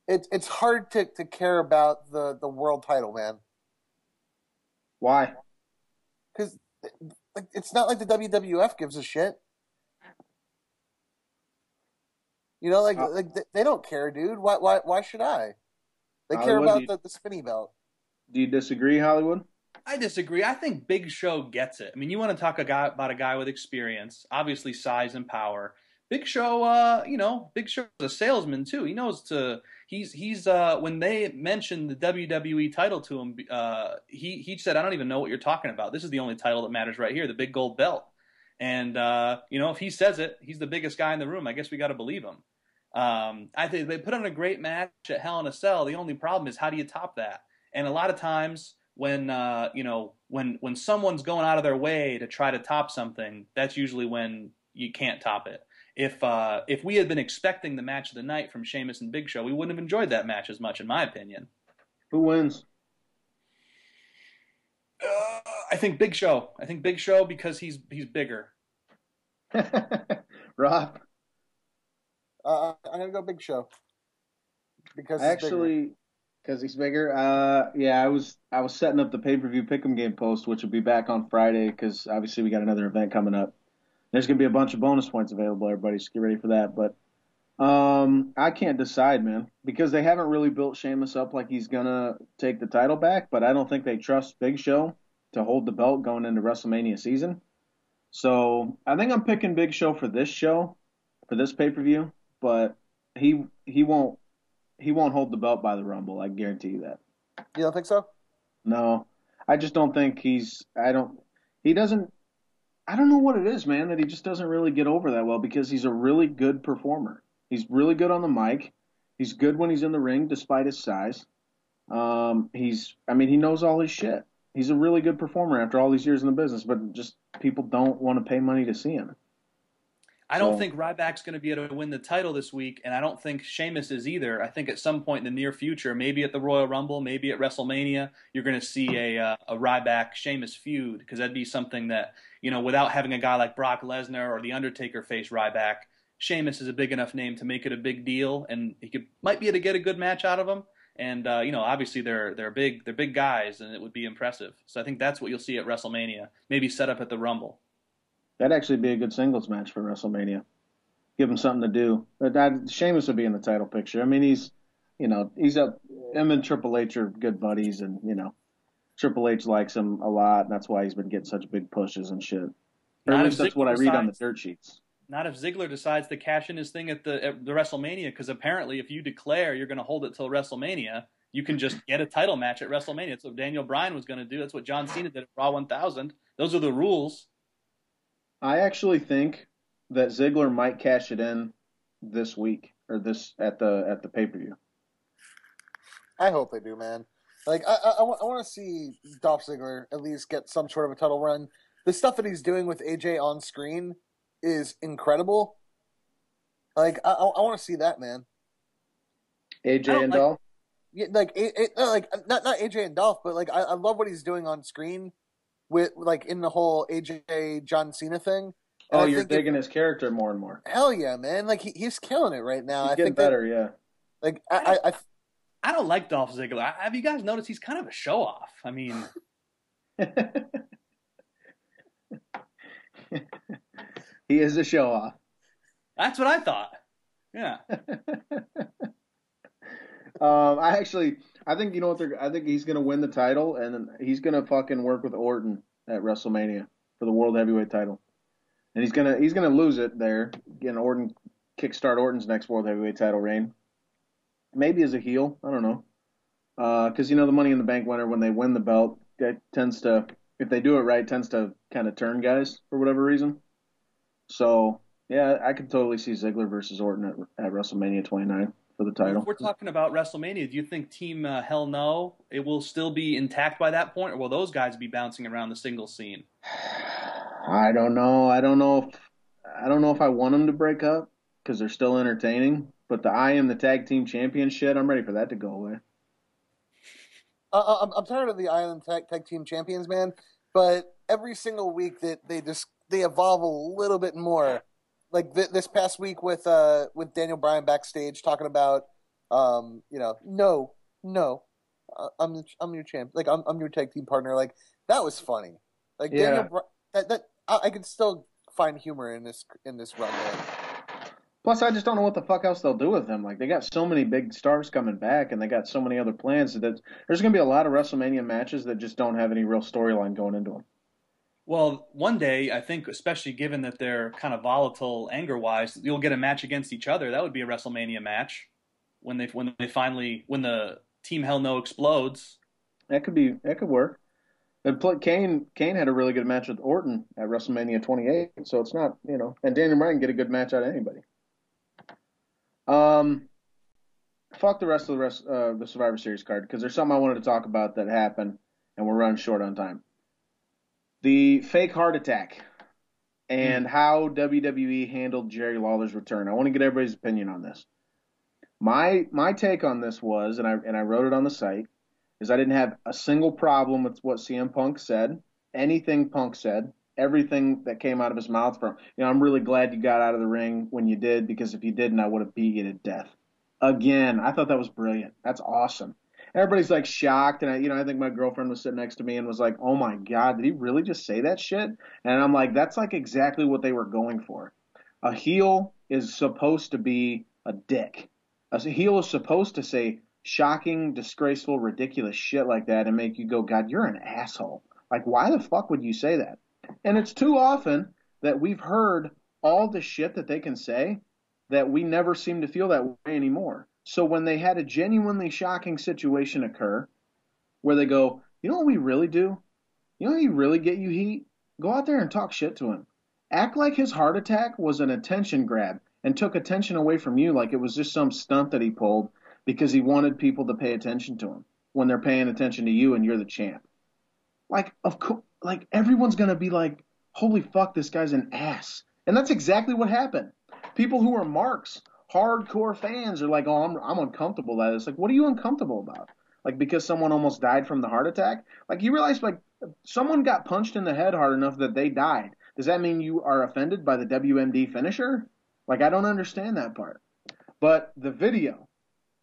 It's hard to care about the world title, man. Why? Because it's not like the WWF gives a shit. They don't care, dude. Why should I? They care about the spinny belt. Do you disagree, Hollywood? I disagree. I think Big Show gets it. I mean, you want to talk about a guy with experience, obviously size and power. Big Show, Big Show's a salesman too. He knows he's when they mentioned the WWE title to him, he said, I don't even know what you're talking about. This is the only title that matters right here, the big gold belt. And, if he says it, he's the biggest guy in the room. I guess we got to believe him. I think they put on a great match at Hell in a Cell. The only problem is, how do you top that? And a lot of times when someone's going out of their way to try to top something, that's usually when you can't top it. If we had been expecting the match of the night from Sheamus and Big Show, we wouldn't have enjoyed that match as much, in my opinion. Who wins? I think Big Show. I think Big Show because he's bigger. Rob? I'm gonna go Big Show because he's bigger. I was setting up the pay-per-view pick'em game post, which will be back on Friday because obviously we got another event coming up. There's gonna be a bunch of bonus points available, everybody. So get ready for that. But I can't decide, man, because they haven't really built Sheamus up like he's gonna take the title back. But I don't think they trust Big Show to hold the belt going into WrestleMania season. So I think I'm picking Big Show for this pay-per-view. But he won't hold the belt by the Rumble. I guarantee you that. You don't think so? No, I just don't think I don't know what it is, man, that he just doesn't really get over that well because he's a really good performer. He's really good on the mic. He's good when he's in the ring despite his size. He knows all his shit. He's a really good performer after all these years in the business, but just people don't want to pay money to see him. I don't think Ryback's going to be able to win the title this week, and I don't think Sheamus is either. I think at some point in the near future, maybe at the Royal Rumble, maybe at WrestleMania, you're going to see a Ryback-Sheamus feud, because that'd be something that, without having a guy like Brock Lesnar or The Undertaker face Ryback, Sheamus is a big enough name to make it a big deal, and he might be able to get a good match out of him. And obviously they're big guys, and it would be impressive. So I think that's what you'll see at WrestleMania, maybe set up at the Rumble. That'd actually be a good singles match for WrestleMania. Give him something to do. But Sheamus would be in the title picture. I mean, him and Triple H are good buddies, and Triple H likes him a lot, and that's why he's been getting such big pushes and shit. Or at least that's what I read on the dirt sheets. Not if Ziggler decides to cash in his thing at the WrestleMania, because apparently if you declare you're going to hold it till WrestleMania, you can just get a title match at WrestleMania. That's what Daniel Bryan was going to do. That's what John Cena did at Raw 1000. Those are the rules. I actually think that Ziggler might cash it in this week or this at the pay-per-view. I hope they do, man. Like, I want to see Dolph Ziggler at least get some sort of a title run. The stuff that he's doing with AJ on screen is incredible. Like, I want to see that, man. AJ and Dolph? Yeah, like not AJ and Dolph, but like I love what he's doing on screen with like in the whole AJ John Cena thing. And you're digging his character more and more. Hell yeah, man! Like he's killing it right now. He's getting better, yeah. Like I don't like Dolph Ziggler. Have you guys noticed he's kind of a show off? I mean, he is a show off. That's what I thought. Yeah. I think you know what I think he's gonna win the title and he's gonna fucking work with Orton at WrestleMania for the World Heavyweight title. And he's gonna lose it there. Again, Orton kickstart Orton's next World Heavyweight title reign. Maybe as a heel, I don't know. Because the Money in the Bank winner, when they win the belt, that tends to, if they do it right, tends to kind of turn guys for whatever reason. So yeah, I could totally see Ziggler versus Orton at WrestleMania 29 for the title. If we're talking about WrestleMania, do you think Team Hell No it will still be intact by that point, or will those guys be bouncing around the singles scene? I don't know. I don't know if I want them to break up because they're still entertaining. But the I Am the Tag Team Champion shit, I'm ready for that to go away. I'm tired of the I Am Tag Team Champions, man. But every single week that they evolve a little bit more. Like this past week with Daniel Bryan backstage talking about, I'm your champ. Like I'm your tag team partner. Like that was funny. Like yeah. That I could still find humor in this run. Man. Plus, I just don't know what the fuck else they'll do with him. Like, they got so many big stars coming back, and they got so many other plans that there's going to be a lot of WrestleMania matches that just don't have any real storyline going into them. Well, one day, I think, especially given that they're kind of volatile anger-wise, you'll get a match against each other. That would be a WrestleMania match when the Team Hell No explodes. That could work. And Kane had a really good match with Orton at WrestleMania 28, so it's not, and Daniel Bryan can get a good match out of anybody. Fuck the rest of the Survivor Series card, because there's something I wanted to talk about that happened, and we're running short on time. The fake heart attack and how WWE handled Jerry Lawler's return. I want to get everybody's opinion on this. My take on this was, and I wrote it on the site, is I didn't have a single problem with what CM Punk said, anything Punk said, everything that came out of his mouth from, I'm really glad you got out of the ring when you did, because if you didn't, I would have beat you to death. Again, I thought that was brilliant. That's awesome. Everybody's like shocked, and I think my girlfriend was sitting next to me and was like, "Oh my God, did he really just say that shit?" And I'm like, that's like exactly what they were going for. A heel is supposed to be a dick. A heel is supposed to say shocking, disgraceful, ridiculous shit like that and make you go, God, you're an asshole. Like, why the fuck would you say that? And it's too often that we've heard all the shit that they can say that we never seem to feel that way anymore. So when they had a genuinely shocking situation occur where they go, you know what we really do? You know how you really get you heat? Go out there and talk shit to him. Act like his heart attack was an attention grab and took attention away from you like it was just some stunt that he pulled because he wanted people to pay attention to him when they're paying attention to you and you're the champ. Like, of course, like everyone's going to be like, holy fuck, this guy's an ass. And that's exactly what happened. People who are marks, hardcore fans are like, oh, I'm uncomfortable with that. It's like, what are you uncomfortable about? Like, because someone almost died from the heart attack? Like, you realize, like, someone got punched in the head hard enough that they died. Does that mean you are offended by the WMD finisher? Like, I don't understand that part. But the video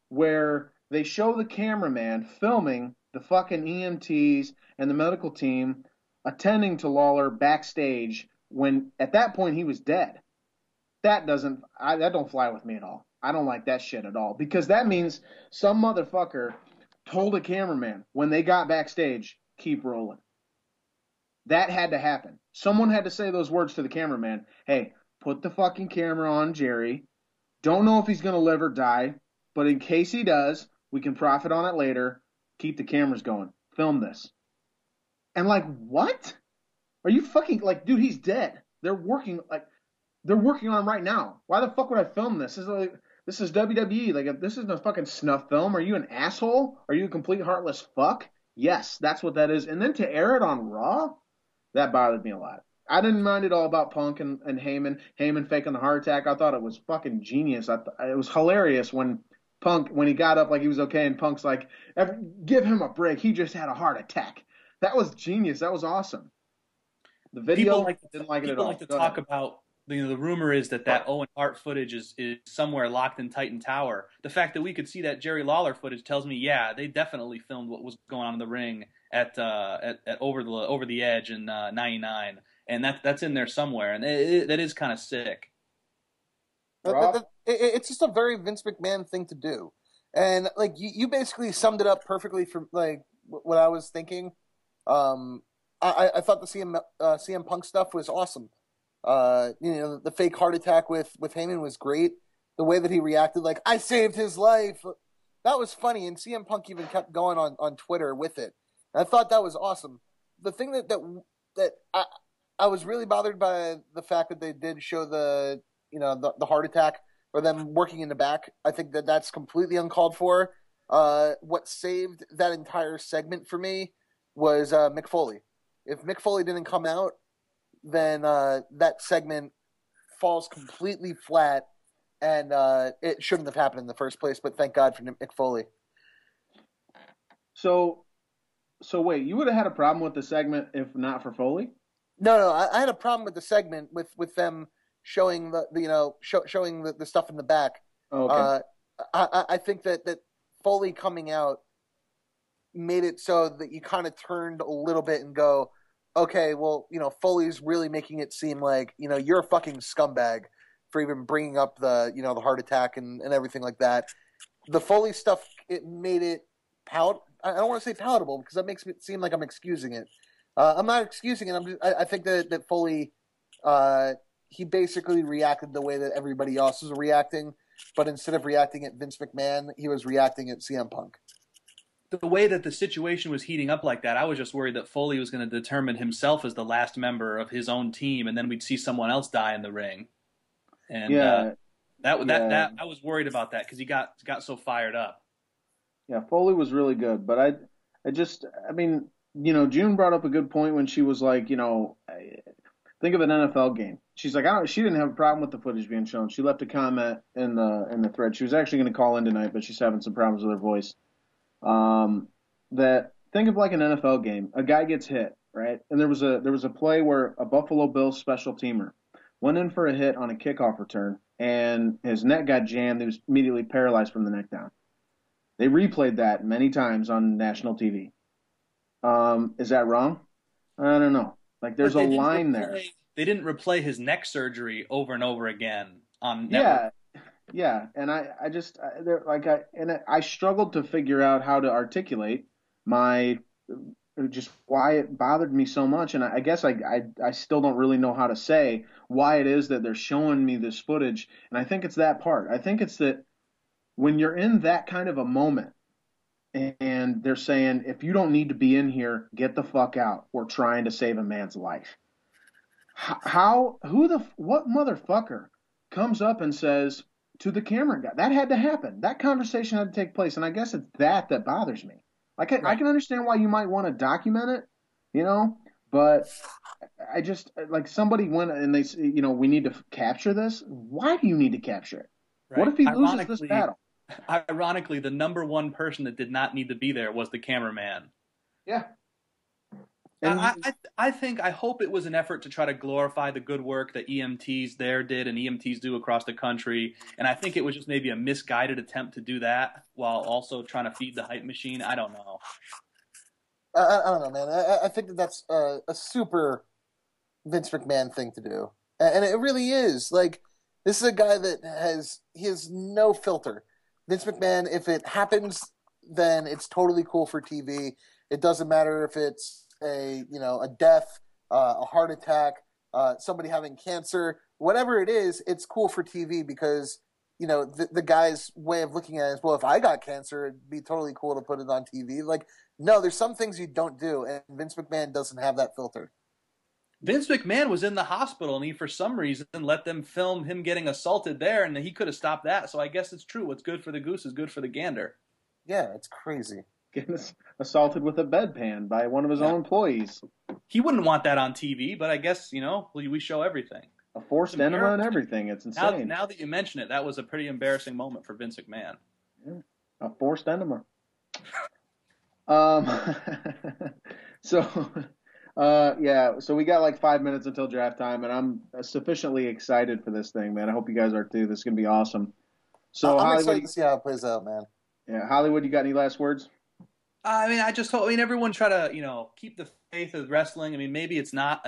where they show the cameraman filming the fucking EMTs and the medical team attending to Lawler backstage when at that point he was dead. That don't fly with me at all. I don't like that shit at all, because that means some motherfucker told a cameraman when they got backstage, keep rolling. That had to happen. Someone had to say those words to the cameraman. Hey, put the fucking camera on Jerry. Don't know if he's going to live or die, but in case he does, we can profit on it later. Keep the cameras going. Film this. And like, what? Are you fucking, like, dude, he's dead. They're working on him right now. Why the fuck would I film this? This is WWE. Like, if this isn't a fucking snuff film, are you an asshole? Are you a complete heartless fuck? Yes, that's what that is. And then to air it on Raw, that bothered me a lot. I didn't mind it all about Punk and Heyman faking the heart attack. I thought it was fucking genius. It was hilarious when Punk, when he got up like he was okay, and Punk's like, give him a break. He just had a heart attack. That was genius. That was awesome. The video didn't like it at all. People like to talk about, the rumor is that Owen Hart footage is somewhere locked in Titan Tower. The fact that we could see that Jerry Lawler footage tells me, yeah, they definitely filmed what was going on in the ring at over the edge in '99, and that's in there somewhere, and that is kind of sick. It's just a very Vince McMahon thing to do, and like you basically summed it up perfectly for like what I was thinking. I thought the CM Punk stuff was awesome. The fake heart attack with Heyman was great. The way that he reacted, like, I saved his life, that was funny. And CM Punk even kept going on Twitter with it. And I thought that was awesome. The thing that I was really bothered by the fact that they did show the heart attack or them working in the back. I think that's completely uncalled for. What saved that entire segment for me was Mick Foley. If Mick Foley didn't come out, then that segment falls completely flat, and it shouldn't have happened in the first place. But thank God for Mick Foley. So wait, you would have had a problem with the segment if not for Foley? No, I had a problem with the segment with them showing showing the stuff in the back. Oh, okay. I think that Foley coming out made it so that you kind of turned a little bit and go, okay, well, Foley's really making it seem like, you're a fucking scumbag for even bringing up the heart attack and everything like that. The Foley stuff, it made it I don't want to say palatable because that makes it seem like I'm excusing it. I'm not excusing it. I think that Foley, he basically reacted the way that everybody else was reacting, but instead of reacting at Vince McMahon, he was reacting at CM Punk. The way that the situation was heating up like that, I was just worried that Foley was going to determine himself as the last member of his own team, and then we'd see someone else die in the ring. And that I was worried about that because he got so fired up. Yeah, Foley was really good, but June brought up a good point when she was like, think of an NFL game. She's like, she didn't have a problem with the footage being shown. She left a comment in the thread. She was actually going to call in tonight, but she's having some problems with her voice. That think of like an NFL game. A guy gets hit, right? And there was a play where a Buffalo Bills special teamer went in for a hit on a kickoff return, and his neck got jammed. He was immediately paralyzed from the neck down. They replayed that many times on national TV. Is that wrong? I don't know. Like, there's a line there. They didn't replay his neck surgery over and over again on network. Yeah, and I struggled to figure out how to articulate why it bothered me so much, and I guess I still don't really know how to say why it is that they're showing me this footage, and I think it's that part. I think it's that when you're in that kind of a moment, and they're saying, if you don't need to be in here, get the fuck out. We're trying to save a man's life. What motherfucker comes up and says to the camera guy, that had to happen. That conversation had to take place. And I guess it's that bothers me. I can understand why you might want to document it, but I just, like, somebody went and they, we need to capture this. Why do you need to capture it? Right. What if he loses this battle? Ironically, the number one person that did not need to be there was the cameraman. Yeah. And I hope it was an effort to try to glorify the good work that EMTs there did and EMTs do across the country. And I think it was just maybe a misguided attempt to do that while also trying to feed the hype machine. I don't know. I don't know, man. I think that's a super Vince McMahon thing to do. And it really is. Like, this is a guy that has no filter. Vince McMahon, if it happens, then it's totally cool for TV. It doesn't matter if it's a death, a heart attack, somebody having cancer. whatever it is, it's cool for TV because, you know, the guy's way of looking at it is, well, if I got cancer, it'd be totally cool to put it on TV. Like, no, there's some things you don't do, and Vince McMahon doesn't have that filter. Vince McMahon was in the hospital, and he, for some reason, let them film him getting assaulted there, and he could have stopped that. So I guess it's true. What's good for the goose is good for the gander. Yeah, it's crazy. Getting assaulted with a bedpan by one of his own employees. He wouldn't want that on TV, but I guess, you know, we show everything. A forced enema and everything. It's insane. Now that you mention it, that was a pretty embarrassing moment for Vince McMahon. Yeah, a forced enema. So we got like 5 minutes until draft time, and I'm sufficiently excited for this thing, man. I hope you guys are too. This is going to be awesome. So I'm excited to see how it plays out, man. Yeah, Hollywood, you got any last words? I mean, I just hope. I mean, everyone try to, you know, keep the faith of wrestling. I mean, maybe it's not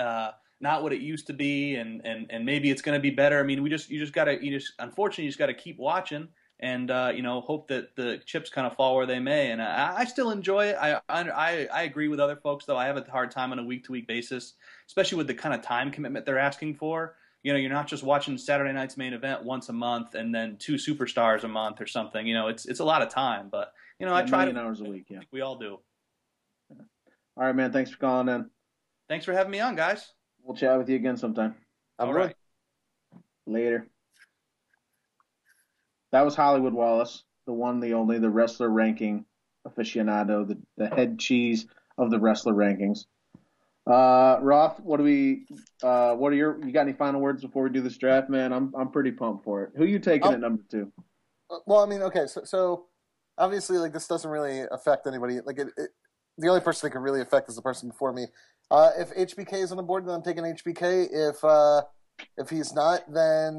what it used to be, and maybe it's going to be better. I mean, unfortunately, you just got to keep watching, and you know, hope that the chips kind of fall where they may. And I still enjoy it. I agree with other folks, though. I have a hard time on a week-to-week basis, especially with the kind of time commitment they're asking for. You know, you're not just watching Saturday night's main event once a month and then 2 superstars a month or something. You know, it's a lot of time, but you know, I try to hours a week. Yeah, we all do. All right, man. Thanks for calling in. Thanks for having me on, guys. We'll chat with you again sometime. All right. Later. That was Hollywood Wallace, the one, the only, the wrestler ranking aficionado, the head cheese of the wrestler rankings. Roth, you got any final words before we do this draft, man? I'm pretty pumped for it. Who you taking at number 2? Well, I mean, okay, so obviously, like, this doesn't really affect anybody. Like, the only person it can really affect is the person before me. If HBK is on the board, then I'm taking HBK. If he's not, then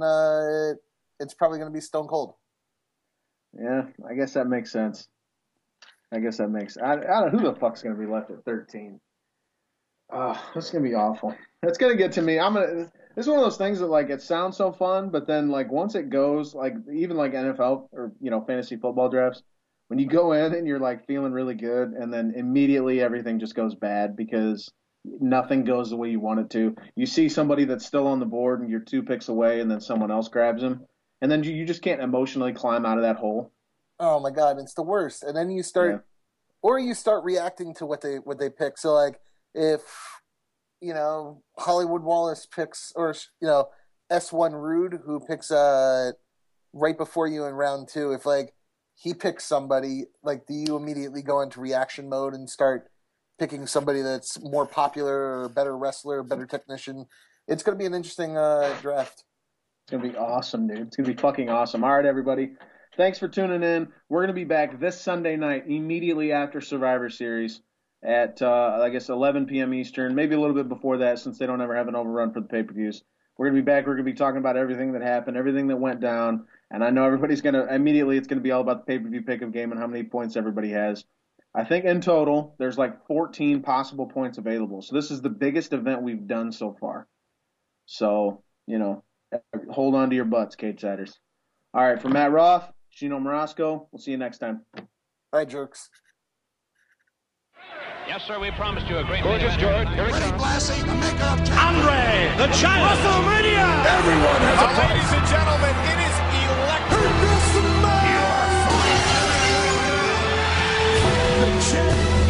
it's probably going to be Stone Cold. Yeah, I guess that makes sense. I don't know who the fuck's going to be left at 13. This is going to be awful. It's going to get to me. It's one of those things that, like, it sounds so fun, but then, like, once it goes, like, even like NFL or, you know, fantasy football drafts, when you go in and you're, like, feeling really good, and then immediately everything just goes bad because nothing goes the way you want it to. You see somebody that's still on the board and you're 2 picks away, and then someone else grabs him, and then you just can't emotionally climb out of that hole. Oh my God, it's the worst. And then you start reacting to what they pick. So, like, if, you know, Hollywood Wallace picks, or, you know, S1 Rude, who picks right before you in round 2, if, like, he picks somebody, like, do you immediately go into reaction mode and start picking somebody that's more popular or better wrestler, better technician? It's going to be an interesting draft. It's going to be awesome, dude. It's going to be fucking awesome. All right, everybody. Thanks for tuning in. We're going to be back this Sunday night, immediately after Survivor Series at, I guess, 11 p.m. Eastern, maybe a little bit before that since they don't ever have an overrun for the pay-per-views. We're going to be back. We're going to be talking about everything that happened, everything that went down. And I know everybody's going to, immediately it's going to be all about the pay-per-view pick-up game and how many points everybody has. I think in total, there's like 14 possible points available. So this is the biggest event we've done so far. So, you know, hold on to your butts, Cagesiders. All right, for Matt Roth, Chino Morosco, we'll see you next time. Bye, jerks. Yes, sir, we promised you a great Gorgeous George, here it comes. Blassie, the makeup Andre, the Giant, WrestleMania. Everyone has a price. Ladies and gentlemen, it is electric. The champ